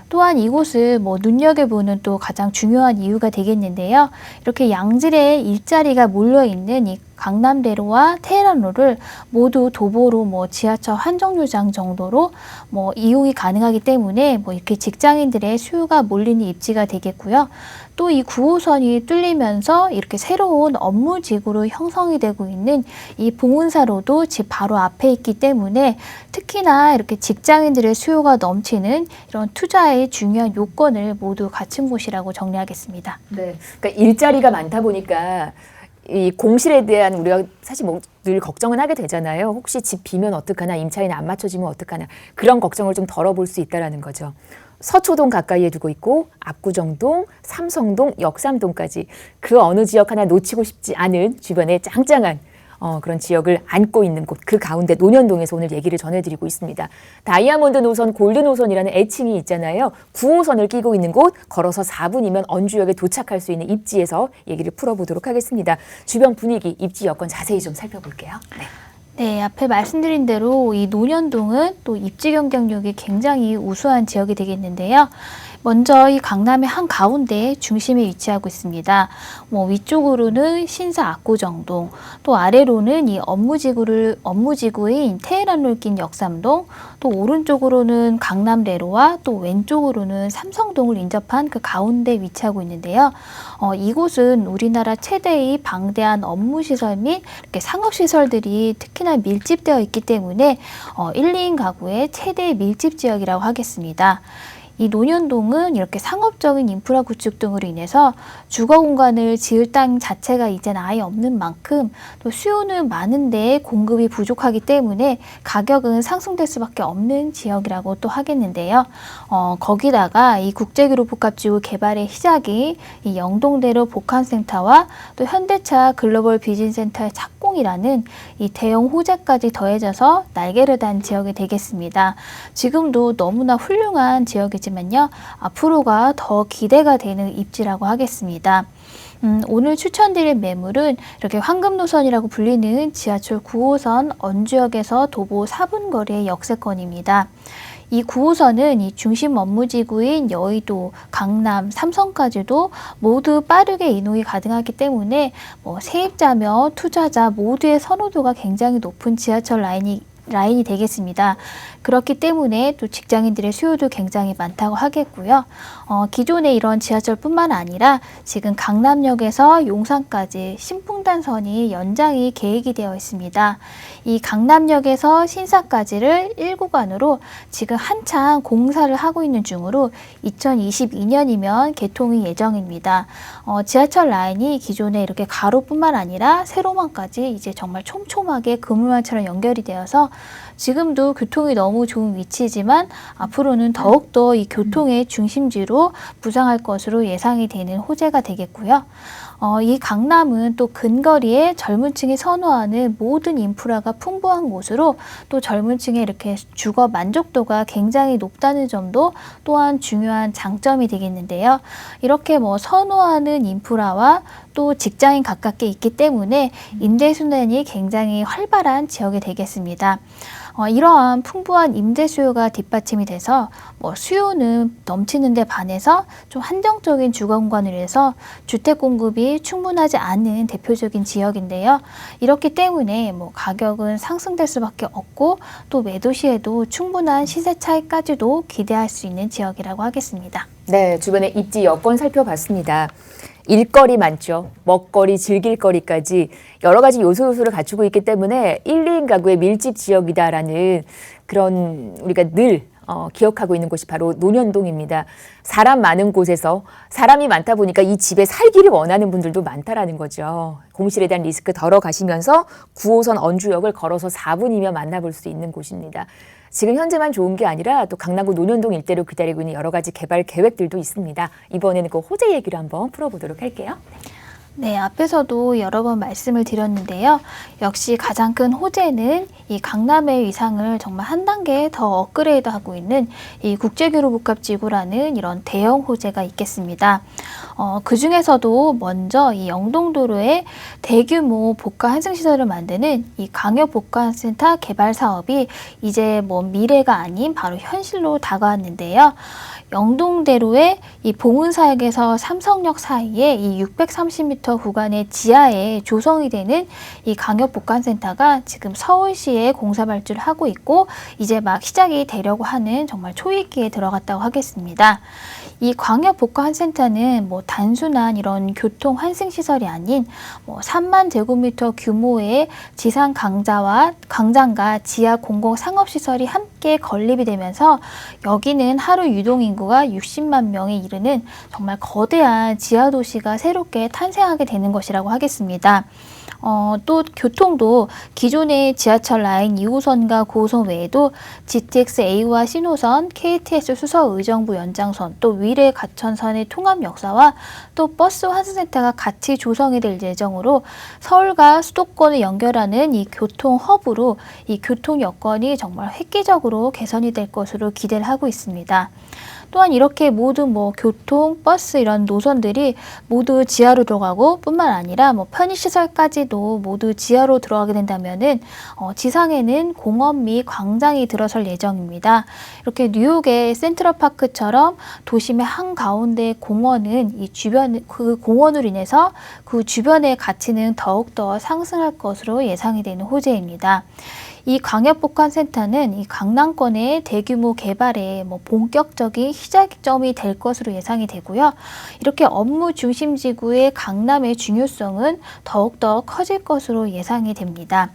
또한 이곳을 눈여겨보는 또 가장 중요한 이유가 되겠는데요. 이렇게 양질의 일자리가 몰려있는 이 강남대로와 테헤란로를 모두 도보로 지하철 한 정류장 정도로 이용이 가능하기 때문에 이렇게 직장인들의 수요가 몰리는 입지가 되겠고요. 또 이 9호선이 뚫리면서 이렇게 새로운 업무지구로 형성이 되고 있는 이 봉은사로도 집 바로 앞에 있기 때문에 특히나 이렇게 직장인들의 수요가 넘치는 이런 투자의 중요한 요건을 모두 갖춘 곳이라고 정리하겠습니다. 네, 그러니까 일자리가 많다 보니까 이 공실에 대한 우리가 사실 늘 걱정은 하게 되잖아요. 혹시 집 비면 어떡하나, 임차인 안 맞춰지면 어떡하나, 그런 걱정을 좀 덜어볼 수 있다는 거죠. 서초동 가까이에 두고 있고 압구정동, 삼성동, 역삼동까지 그 어느 지역 하나 놓치고 싶지 않은 주변에 짱짱한 그런 지역을 안고 있는 곳, 그 가운데 논현동에서 오늘 얘기를 전해드리고 있습니다. 다이아몬드 노선, 골드 노선이라는 애칭이 있잖아요. 9호선을 끼고 있는 곳, 걸어서 4분이면 언주역에 도착할 수 있는 입지에서 얘기를 풀어보도록 하겠습니다. 주변 분위기, 입지 여건 자세히 좀 살펴볼게요. 네. 네, 앞에 말씀드린 대로 이 논현동은 또 입지 경쟁력이 굉장히 우수한 지역이 되겠는데요. 먼저 이 강남의 한가운데 중심에 위치하고 있습니다. 위쪽으로는 신사 압구정동, 또 아래로는 이 업무지구인 테헤란로를 낀 역삼동, 또 오른쪽으로는 강남대로와 또 왼쪽으로는 삼성동을 인접한 그 가운데 위치하고 있는데요. 이곳은 우리나라 최대의 방대한 업무시설 및 이렇게 상업시설들이 특히나 밀집되어 있기 때문에 1, 2인 가구의 최대 밀집 지역이라고 하겠습니다. 이 논현동은 이렇게 상업적인 인프라 구축 등으로 인해서 주거 공간을 지을 땅 자체가 이제는 아예 없는 만큼 또 수요는 많은데 공급이 부족하기 때문에 가격은 상승될 수밖에 없는 지역이라고 또 하겠는데요. 거기다가 이 국제교류 복합지구 개발의 시작이 이 영동대로 복합센터와 또 현대차 글로벌 비즈니스센터의 착공이라는 이 대형 호재까지 더해져서 날개를 단 지역이 되겠습니다. 지금도 너무나 훌륭한 지역이지만요. 앞으로가 더 기대가 되는 입지라고 하겠습니다. 오늘 추천드릴 매물은 이렇게 황금노선이라고 불리는 지하철 9호선 언주역에서 도보 4분 거리의 역세권입니다. 이 9호선은 이 중심 업무지구인 여의도, 강남, 삼성까지도 모두 빠르게 이동이 가능하기 때문에 세입자며 투자자 모두의 선호도가 굉장히 높은 지하철 라인이 되겠습니다. 그렇기 때문에 또 직장인들의 수요도 굉장히 많다고 하겠고요. 기존의 이런 지하철뿐만 아니라 지금 강남역에서 용산까지 신풍단선이 연장이 계획이 되어 있습니다. 이 강남역에서 신사까지를 1구간으로 지금 한창 공사를 하고 있는 중으로 2022년이면 개통이 예정입니다. 지하철 라인이 기존에 이렇게 가로뿐만 아니라 세로망까지 이제 정말 촘촘하게 그물망처럼 연결이 되어서 지금도 교통이 너무 좋은 위치지만 앞으로는 더욱더 이 교통의 중심지로 부상할 것으로 예상이 되는 호재가 되겠고요. 이 강남은 또 근거리에 젊은 층이 선호하는 모든 인프라가 풍부한 곳으로 또 젊은 층의 이렇게 주거 만족도가 굉장히 높다는 점도 또한 중요한 장점이 되겠는데요. 이렇게 선호하는 인프라와 또 직장인 가깝게 있기 때문에 임대 순환이 굉장히 활발한 지역이 되겠습니다. 이러한 풍부한 임대 수요가 뒷받침이 돼서 수요는 넘치는 데 반해서 좀 한정적인 주거 공간을 위해서 주택 공급이 충분하지 않은 대표적인 지역인데요. 이렇기 때문에 가격은 상승될 수밖에 없고 또 매도 시에도 충분한 시세 차익까지도 기대할 수 있는 지역이라고 하겠습니다. 네, 주변에 입지 여건 살펴봤습니다. 일거리 많죠. 먹거리, 즐길거리까지 여러 가지 요소를 갖추고 있기 때문에 1, 2인 가구의 밀집 지역이다라는 그런 우리가 늘 기억하고 있는 곳이 바로 논현동입니다. 사람 많은 곳에서 사람이 많다 보니까 이 집에 살기를 원하는 분들도 많다라는 거죠. 공실에 대한 리스크 덜어 가시면서 9호선 언주역을 걸어서 4분이면 만나볼 수 있는 곳입니다. 지금 현재만 좋은 게 아니라 또 강남구 논현동 일대로 기다리고 있는 여러 가지 개발 계획들도 있습니다. 이번에는 그 호재 얘기를 한번 풀어보도록 할게요. 네, 앞에서도 여러 번 말씀을 드렸는데요. 역시 가장 큰 호재는 이 강남의 위상을 정말 한 단계 더 업그레이드하고 있는 이 국제교류복합지구라는 이런 대형 호재가 있겠습니다. 그 중에서도 먼저 이 영동도로에 대규모 복합 환승시설을 만드는 이 강역복합센터 개발 사업이 이제 미래가 아닌 바로 현실로 다가왔는데요. 영동대로의 이 봉은사역에서 삼성역 사이에 이 630m 구간의 지하에 조성이 되는 이 강역복합센터가 지금 서울시에 공사 발주를 하고 있고 이제 막 시작이 되려고 하는 정말 초입기에 들어갔다고 하겠습니다. 이 광역복합센터는 단순한 이런 교통 환승시설이 아닌 3만 제곱미터 규모의 지상 광장과 지하 공공상업시설이 함께 건립이 되면서 여기는 하루 유동인구가 60만 명에 이르는 정말 거대한 지하도시가 새롭게 탄생하게 되는 것이라고 하겠습니다. 또 교통도 기존의 지하철 라인 2호선과 9호선 외에도 GTX A와 신호선, KTX 수서의정부 연장선, 또 위례 가천선의 통합 역사와 또 버스 환승센터가 같이 조성이 될 예정으로 서울과 수도권을 연결하는 이 교통 허브로 이 교통 여건이 정말 획기적으로 개선이 될 것으로 기대를 하고 있습니다. 또한 이렇게 모든 뭐 교통, 버스 이런 노선들이 모두 지하로 들어가고 뿐만 아니라 뭐 편의시설까지도 모두 지하로 들어가게 된다면은 지상에는 공원 및 광장이 들어설 예정입니다. 이렇게 뉴욕의 센트럴파크처럼 도심의 한가운데 공원은 이 주변 그 공원으로 인해서 그 주변의 가치는 더욱더 상승할 것으로 예상이 되는 호재입니다. 이 광역복합센터는 이 강남권의 대규모 개발의 뭐 본격적인 시작점이 될 것으로 예상이 되고요. 이렇게 업무 중심지구의 강남의 중요성은 더욱더 커질 것으로 예상이 됩니다.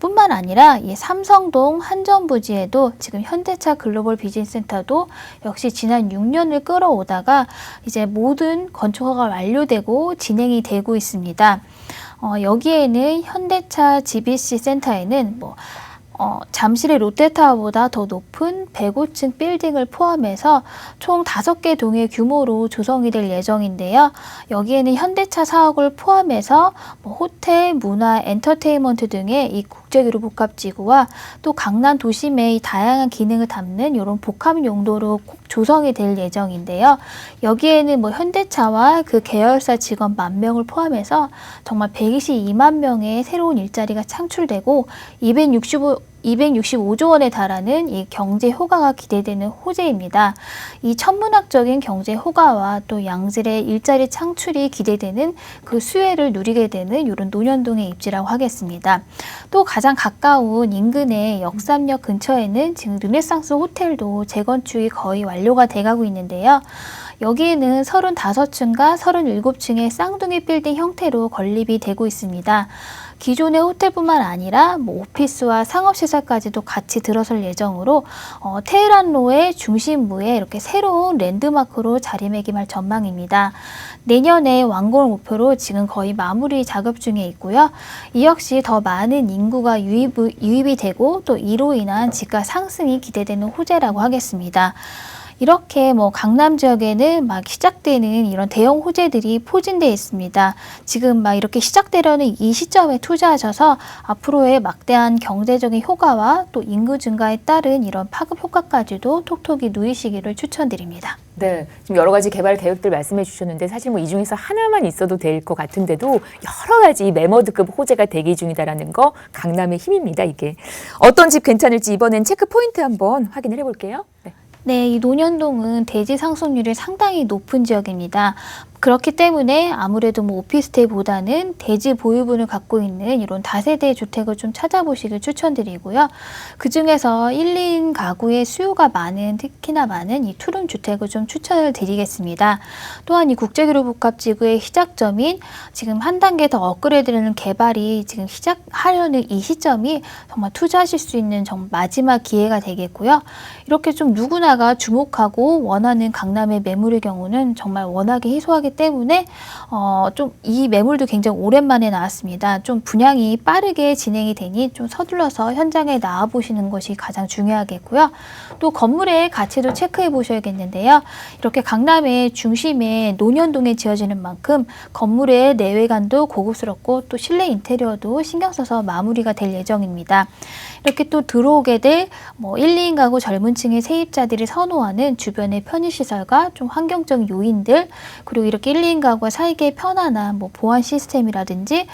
뿐만 아니라 이 삼성동 한전부지에도 지금 현대차 글로벌 비즈니스센터도 역시 지난 6년을 끌어오다가 이제 모든 건축허가 완료되고 진행이 되고 있습니다. 여기에는 현대차 GBC 센터에는 잠실의 롯데타워보다 더 높은 105층 빌딩을 포함해서 총 5개 동의 규모로 조성이 될 예정인데요. 여기에는 현대차 사옥을 포함해서 호텔, 문화, 엔터테인먼트 등의 이 국제교류 복합지구와 또 강남 도심의 다양한 기능을 담는 이런 복합 용도로 조성이 될 예정인데요. 여기에는 현대차와 그 계열사 직원 10,000명을 포함해서 정말 122만 명의 새로운 일자리가 창출되고 265조 원에 달하는 이 경제 효과가 기대되는 호재입니다. 이 천문학적인 경제 효과와 또 양질의 일자리 창출이 기대되는 그 수혜를 누리게 되는 이런 논현동의 입지라고 하겠습니다. 또 가장 가까운 인근의 역삼역 근처에는 지금 르네상스 호텔도 재건축이 거의 완료가 돼가고 있는데요. 여기에는 35층과 37층의 쌍둥이 빌딩 형태로 건립이 되고 있습니다. 기존의 호텔뿐만 아니라 오피스와 상업시설까지도 같이 들어설 예정으로 테헤란로의 중심부에 이렇게 새로운 랜드마크로 자리매김할 전망입니다. 내년에 완공을 목표로 지금 거의 마무리 작업 중에 있고요. 이 역시 더 많은 인구가 유입이 되고 또 이로 인한 집가 상승이 기대되는 호재라고 하겠습니다. 이렇게 강남 지역에는 시작되는 이런 대형 호재들이 포진되어 있습니다. 지금 이렇게 시작되려는 이 시점에 투자하셔서 앞으로의 막대한 경제적인 효과와 또 인구 증가에 따른 이런 파급 효과까지도 톡톡히 누리시기를 추천드립니다. 네, 지금 여러 가지 개발 계획들 말씀해 주셨는데 사실 이 중에서 하나만 있어도 될 것 같은데도 여러 가지 매머드급 호재가 대기 중이다라는 거 강남의 힘입니다. 이게 어떤 집 괜찮을지 이번엔 체크 포인트 한번 확인을 해볼게요. 네, 이 논현동은 대지 상속률이 상당히 높은 지역입니다. 그렇기 때문에 아무래도 오피스텔보다는 대지 보유분을 갖고 있는 이런 다세대 주택을 좀 찾아보시길 추천드리고요. 그중에서 1, 2인 가구의 수요가 많은, 특히나 많은 이 투룸 주택을 좀 추천을 드리겠습니다. 또한 이 국제교류 복합지구의 시작점인 지금 한 단계 더 업그레이드되는 개발이 지금 시작하려는 이 시점이 정말 투자하실 수 있는 정말 마지막 기회가 되겠고요. 이렇게 좀 누구나가 주목하고 원하는 강남의 매물의 경우는 정말 워낙에 희소하기 때문에 좀 이 매물도 굉장히 오랜만에 나왔습니다. 좀 분양이 빠르게 진행이 되니 좀 서둘러서 현장에 나와 보시는 것이 가장 중요하겠고요. 또 건물의 가치도 체크해 보셔야겠는데요. 이렇게 강남의 중심에 논현동에 지어지는 만큼 건물의 내외관도 고급스럽고 또 실내 인테리어도 신경 써서 마무리가 될 예정입니다. 이렇게 또 들어오게 될 1, 2인 가구 젊은 층의 세입자들이 선호하는 주변의 편의시설과 좀 환경적 요인들, 그리고 이렇게 1, 2인 가구와 살기에 편안한 보안 시스템이라든지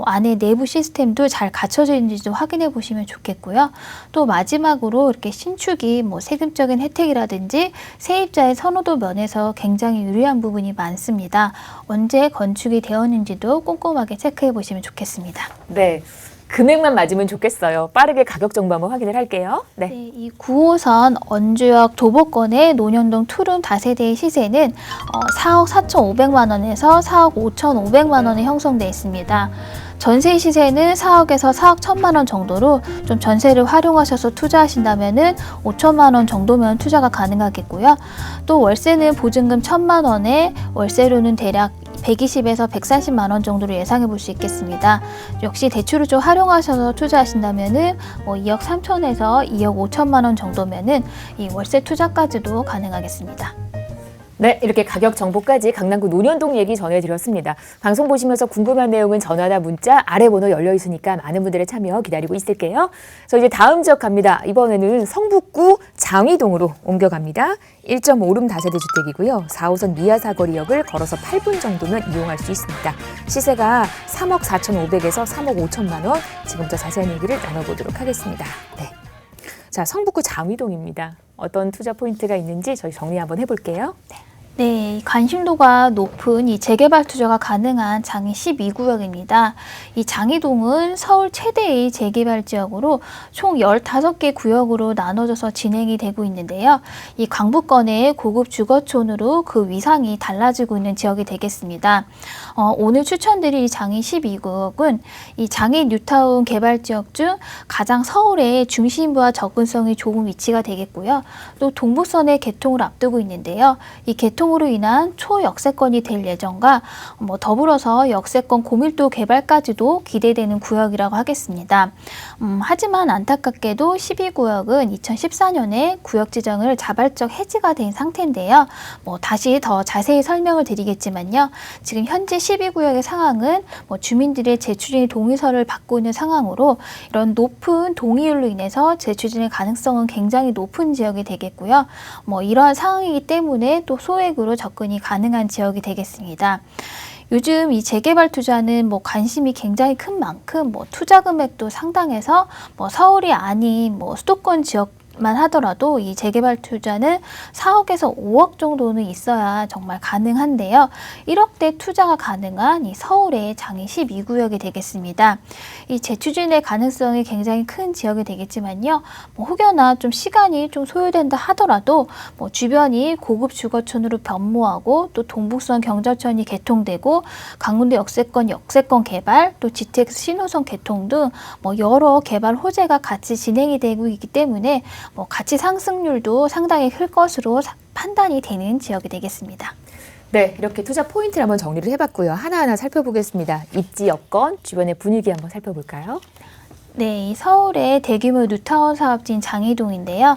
안에 내부 시스템도 잘 갖춰져 있는지도 확인해 보시면 좋겠고요. 또 마지막으로 이렇게 신축이 세금적인 혜택이라든지 세입자의 선호도 면에서 굉장히 유리한 부분이 많습니다. 언제 건축이 되었는지도 꼼꼼하게 체크해 보시면 좋겠습니다. 네. 금액만 맞으면 좋겠어요. 빠르게 가격 정보 한번 확인을 할게요. 네. 네, 이 9호선 언주역 도보권의 논현동 투룸 다세대의 시세는 4억 4,500만 원에서 4억 5,500만 원에 형성되어 있습니다. 전세 시세는 4억에서 4억 1천만 원 정도로 좀 전세를 활용하셔서 투자하신다면은 5천만 원 정도면 투자가 가능하겠고요. 또 월세는 보증금 1,000만 원에 월세료는 대략 120에서 140만 원 정도로 예상해 볼 수 있겠습니다. 역시 대출을 좀 활용하셔서 투자하신다면은 2억 3천에서 2억 5천만 원 정도면은 이 월세 투자까지도 가능하겠습니다. 네, 이렇게 가격 정보까지 강남구 논현동 얘기 전해드렸습니다. 방송 보시면서 궁금한 내용은 전화나 문자 아래 번호 열려 있으니까 많은 분들의 참여 기다리고 있을게요. 저 이제 다음 지역 갑니다. 이번에는 성북구 장위동으로 옮겨갑니다. 1.5룸 다세대 주택이고요. 4호선 미아사거리역을 걸어서 8분 정도면 이용할 수 있습니다. 시세가 3억 4,500에서 3억 5천만 원. 지금부터 자세한 얘기를 나눠보도록 하겠습니다. 네. 자, 성북구 장위동입니다. 어떤 투자 포인트가 있는지 저희 정리 한번 해볼게요. 네, 관심도가 높은 이 재개발 투자가 가능한 장위 12구역입니다. 이 장위동은 서울 최대의 재개발 지역으로 총 15개 구역으로 나눠져서 진행이 되고 있는데요. 이 광부권의 고급 주거촌으로 그 위상이 달라지고 있는 지역이 되겠습니다. 오늘 추천드릴 이 장위 12구역은 이 장위 뉴타운 개발 지역 중 가장 서울의 중심부와 접근성이 좋은 위치가 되겠고요. 또 동북선의 개통을 앞두고 있는데요. 이 개통으로 인한 초역세권이 될 예정과 더불어서 역세권 고밀도 개발까지도 기대되는 구역이라고 하겠습니다. 하지만 안타깝게도 12구역은 2014년에 구역 지정을 자발적 해지가 된 상태인데요. 다시 더 자세히 설명을 드리겠지만요. 지금 현재 12구역의 상황은 주민들의 재추진 동의서를 받고 있는 상황으로 이런 높은 동의율로 인해서 재추진의 가능성은 굉장히 높은 지역이 되겠고요. 이러한 상황이기 때문에 또 소액으로 접근이 가능한 지역이 되겠습니다. 요즘 이 재개발 투자는 관심이 굉장히 큰 만큼 투자 금액도 상당해서 서울이 아닌 수도권 지역만 하더라도 이 재개발 투자는 4억에서 5억 정도는 있어야 정말 가능한데요. 1억대 투자가 가능한 이 서울의 장위 12구역이 되겠습니다. 이 재추진의 가능성이 굉장히 큰 지역이 되겠지만요. 혹여나 좀 시간이 좀 소요된다 하더라도 주변이 고급 주거촌으로 변모하고 또 동북선 경자천이 개통되고 강원도 역세권 개발 또 GTX 신호선 개통 등 여러 개발 호재가 같이 진행이 되고 있기 때문에 가치 상승률도 상당히 클 것으로 판단이 되는 지역이 되겠습니다. 네, 이렇게 투자 포인트를 한번 정리를 해봤고요. 하나하나 살펴보겠습니다. 입지 여건, 주변의 분위기 한번 살펴볼까요? 네, 이 서울의 대규모 뉴타운 사업지인 장위동인데요.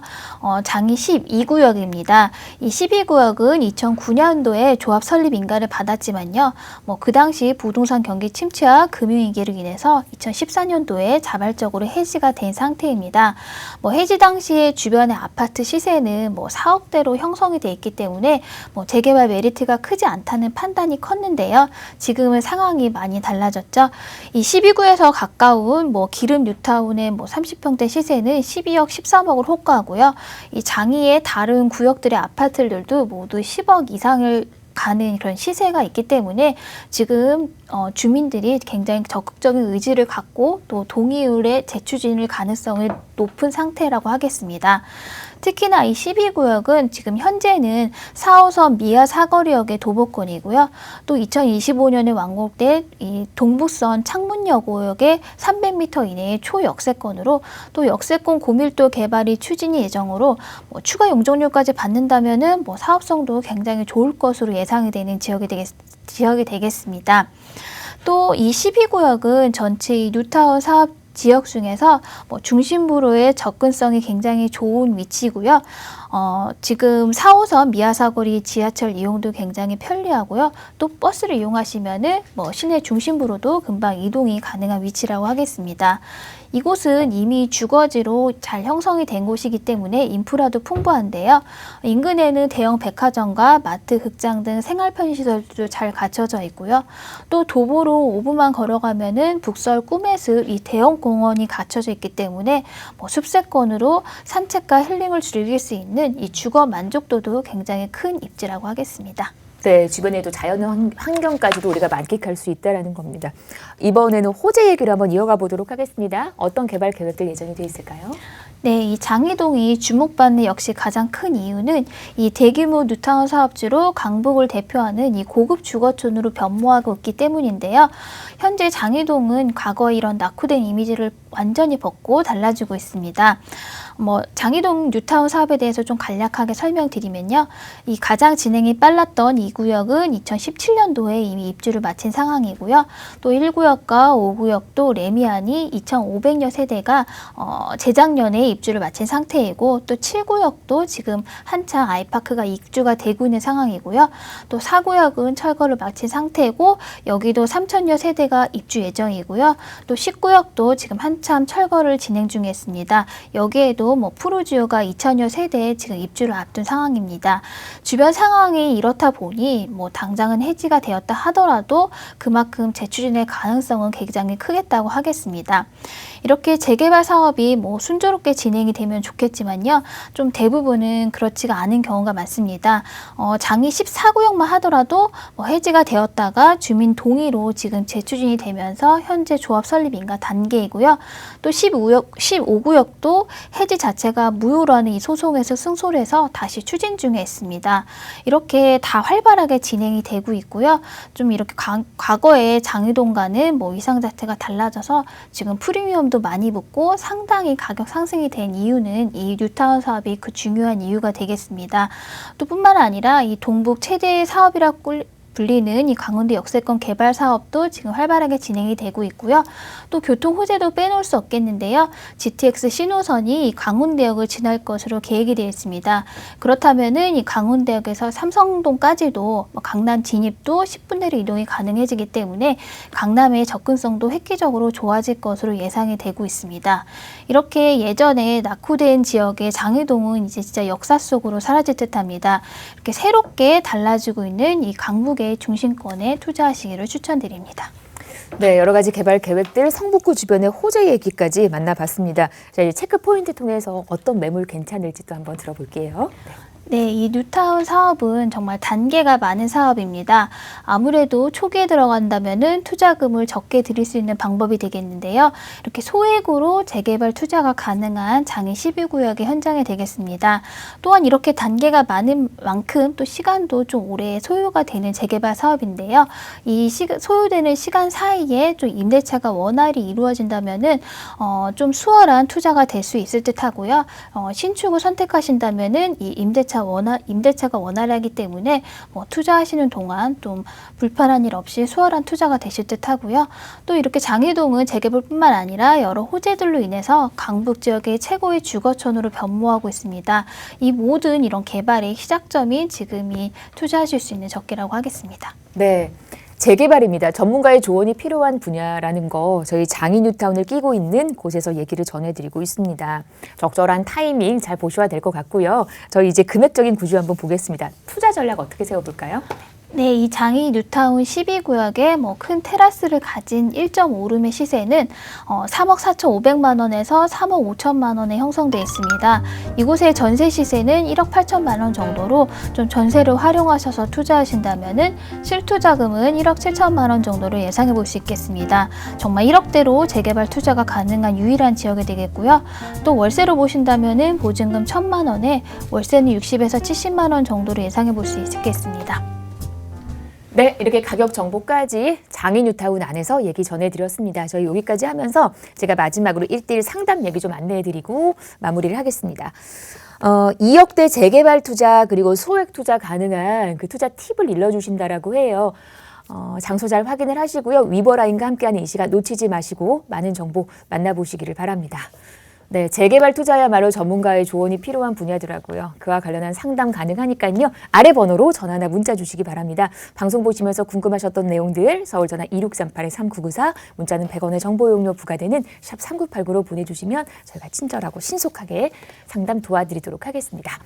장위 12구역입니다. 이 12구역은 2009년도에 조합 설립 인가를 받았지만요. 그 당시 부동산 경기 침체와 금융위기로 인해서 2014년도에 자발적으로 해지가 된 상태입니다. 해지 당시에 주변의 아파트 시세는 4억대로 형성이 돼 있기 때문에 재개발 메리트가 크지 않다는 판단이 컸는데요. 지금은 상황이 많이 달라졌죠. 이 12구에서 가까운 기름 뉴타운의 30평대 시세는 12억, 13억을 호가하고요. 이 장위의 다른 구역들의 아파트들도 모두 10억 이상을 가는 그런 시세가 있기 때문에 지금 주민들이 굉장히 적극적인 의지를 갖고 또 동의율의 재추진을 가능성이 높은 상태라고 하겠습니다. 특히나 이 12구역은 지금 현재는 4호선 미아 사거리역의 도보권이고요. 또 2025년에 완공된 이 동북선 창문여고역의 300m 이내의 초역세권으로 또 역세권 고밀도 개발이 추진이 예정으로 추가 용적률까지 받는다면은 사업성도 굉장히 좋을 것으로 예상이 되는 지역이 되겠습니다. 또 이 12구역은 전체 이 뉴타운 사업 지역 중에서 중심부로의 접근성이 굉장히 좋은 위치고요. 지금 4호선 미아사거리 지하철 이용도 굉장히 편리하고요. 또 버스를 이용하시면은 시내 중심부로도 금방 이동이 가능한 위치라고 하겠습니다. 이곳은 이미 주거지로 잘 형성이 된 곳이기 때문에 인프라도 풍부한데요. 인근에는 대형 백화점과 마트, 극장 등 생활 편의시설도 잘 갖춰져 있고요. 또 도보로 5분만 걸어가면은 북설 꿈의숲 이 대형 공원이 갖춰져 있기 때문에 숲세권으로 산책과 힐링을 즐길 수 있는 이 주거 만족도도 굉장히 큰 입지라고 하겠습니다. 네, 주변에도 자연 환경까지도 우리가 만끽할 수 있다는 겁니다. 이번에는 호재 얘기를 한번 이어가 보도록 하겠습니다. 어떤 개발 계획들 예정이 되어 있을까요? 네, 이 장위동이 주목받는 역시 가장 큰 이유는 이 대규모 뉴타운 사업지로 강북을 대표하는 이 고급 주거촌으로 변모하고 있기 때문인데요. 현재 장위동은 과거에 이런 낙후된 이미지를 완전히 벗고 달라지고 있습니다. 장위동 뉴타운 사업에 대해서 좀 간략하게 설명드리면요. 이 가장 진행이 빨랐던 이 구역은 2017년도에 이미 입주를 마친 상황이고요. 또 1구역과 5구역도 레미안이 2,500여 세대가 재작년에 입주를 마친 상태이고 또 7구역도 지금 한창 아이파크가 입주가 되고 있는 상황이고요. 또 4구역은 철거를 마친 상태고 여기도 3,000여 세대가 입주 예정이고요. 또 10구역도 지금 한참 철거를 진행 중에 있습니다. 여기에도 뭐 푸르지오가 2,000여 세대 지금 입주를 앞둔 상황입니다. 주변 상황이 이렇다 보니 뭐 당장은 해지가 되었다 하더라도 그만큼 재추진의 가능성은 굉장히 크겠다고 하겠습니다. 이렇게 재개발 사업이 뭐 순조롭게 진행이 되면 좋겠지만요. 좀 대부분은 그렇지가 않은 경우가 많습니다. 장이 14구역만 하더라도 뭐 해지가 되었다가 주민 동의로 지금 재추진이 되면서 현재 조합 설립 인가 단계이고요. 또 15구역도 해지 자체가 무효로 하는 이 소송에서 승소를 해서 다시 추진 중에 있습니다. 이렇게 다 활발하게 진행이 되고 있고요. 좀 이렇게 과거에 장유동과는 뭐 위상 자체가 달라져서 지금 프리미엄도 많이 붙고 상당히 가격 상승이 된 이유는 이 뉴타운 사업이 그 중요한 이유가 되겠습니다. 또 뿐만 아니라 이 동북 최대 사업이라고 불리는 이 강원도 역세권 개발 사업도 지금 활발하게 진행이 되고 있고요. 또 교통 호재도 빼놓을 수 없겠는데요. GTX 신호선이 이 강원대역을 지날 것으로 계획이 되어 있습니다. 그렇다면은 이 강원대역에서 삼성동까지도 강남 진입도 10분 내로 이동이 가능해지기 때문에 강남의 접근성도 획기적으로 좋아질 것으로 예상이 되고 있습니다. 이렇게 예전에 낙후된 지역의 장의동은 이제 진짜 역사 속으로 사라질 듯합니다. 이렇게 새롭게 달라지고 있는 이 강북 중심권에 투자하시기를 추천드립니다. 네, 여러 가지 개발 계획들, 성북구 주변의 호재 얘기까지 만나봤습니다. 자, 이제 체크 포인트 통해서 어떤 매물 괜찮을지 또 한번 들어볼게요. 네, 이 뉴타운 사업은 정말 단계가 많은 사업입니다. 아무래도 초기에 들어간다면은 투자금을 적게 들일 수 있는 방법이 되겠는데요. 이렇게 소액으로 재개발 투자가 가능한 장애 12구역의 현장이 되겠습니다. 또한 이렇게 단계가 많은 만큼 또 시간도 좀 오래 소요가 되는 재개발 사업인데요. 이 소요되는 시간 사이에 좀 임대차가 원활히 이루어진다면은 좀 수월한 투자가 될 수 있을 듯 하고요. 신축을 선택하신다면은 이 임대차가 원활하기 때문에 뭐 투자하시는 동안 좀 불편한 일 없이 수월한 투자가 되실 듯 하고요. 또 이렇게 장의동은 재개발뿐만 아니라 여러 호재들로 인해서 강북 지역의 최고의 주거촌으로 변모하고 있습니다. 이 모든 이런 개발의 시작점이 지금이 투자하실 수 있는 적기라고 하겠습니다. 네. 재개발입니다. 전문가의 조언이 필요한 분야라는 거 저희 장이 뉴타운을 끼고 있는 곳에서 얘기를 전해드리고 있습니다. 적절한 타이밍 잘 보셔야 될 것 같고요. 저희 이제 금액적인 구조 한번 보겠습니다. 투자 전략 어떻게 세워볼까요? 네, 이 장이 뉴타운 12구역에 뭐 큰 테라스를 가진 1.5룸의 시세는 3억 4,500만 원에서 3억 5천만 원에 형성되어 있습니다. 이곳의 전세 시세는 1억 8천만 원 정도로 좀 전세를 활용하셔서 투자하신다면은 실투자금은 1억 7천만 원 정도로 예상해 볼 수 있겠습니다. 정말 1억대로 재개발 투자가 가능한 유일한 지역이 되겠고요. 또 월세로 보신다면은 보증금 1,000만 원에 월세는 60에서 70만 원 정도로 예상해 볼 수 있겠습니다. 네, 이렇게 가격 정보까지 장이 뉴타운 안에서 얘기 전해드렸습니다. 저희 여기까지 하면서 제가 마지막으로 1대1 상담 얘기 좀 안내해드리고 마무리를 하겠습니다. 2억대 재개발 투자 그리고 소액 투자 가능한 그 투자 팁을 일러주신다라고 해요. 장소 잘 확인을 하시고요. 위버라인과 함께하는 이 시간 놓치지 마시고 많은 정보 만나보시기를 바랍니다. 네, 재개발 투자야말로 전문가의 조언이 필요한 분야더라고요. 그와 관련한 상담 가능하니까요. 아래 번호로 전화나 문자 주시기 바랍니다. 방송 보시면서 궁금하셨던 내용들 서울전화 2638-3994 문자는 100원의 정보 이용료 부과되는 샵 3989로 보내주시면 저희가 친절하고 신속하게 상담 도와드리도록 하겠습니다.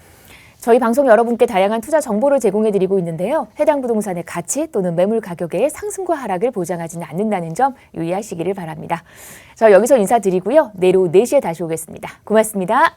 저희 방송 여러분께 다양한 투자 정보를 제공해드리고 있는데요. 해당 부동산의 가치 또는 매물 가격의 상승과 하락을 보장하지는 않는다는 점 유의하시기를 바랍니다. 저 여기서 인사드리고요. 내일 오후 4시에 다시 오겠습니다. 고맙습니다.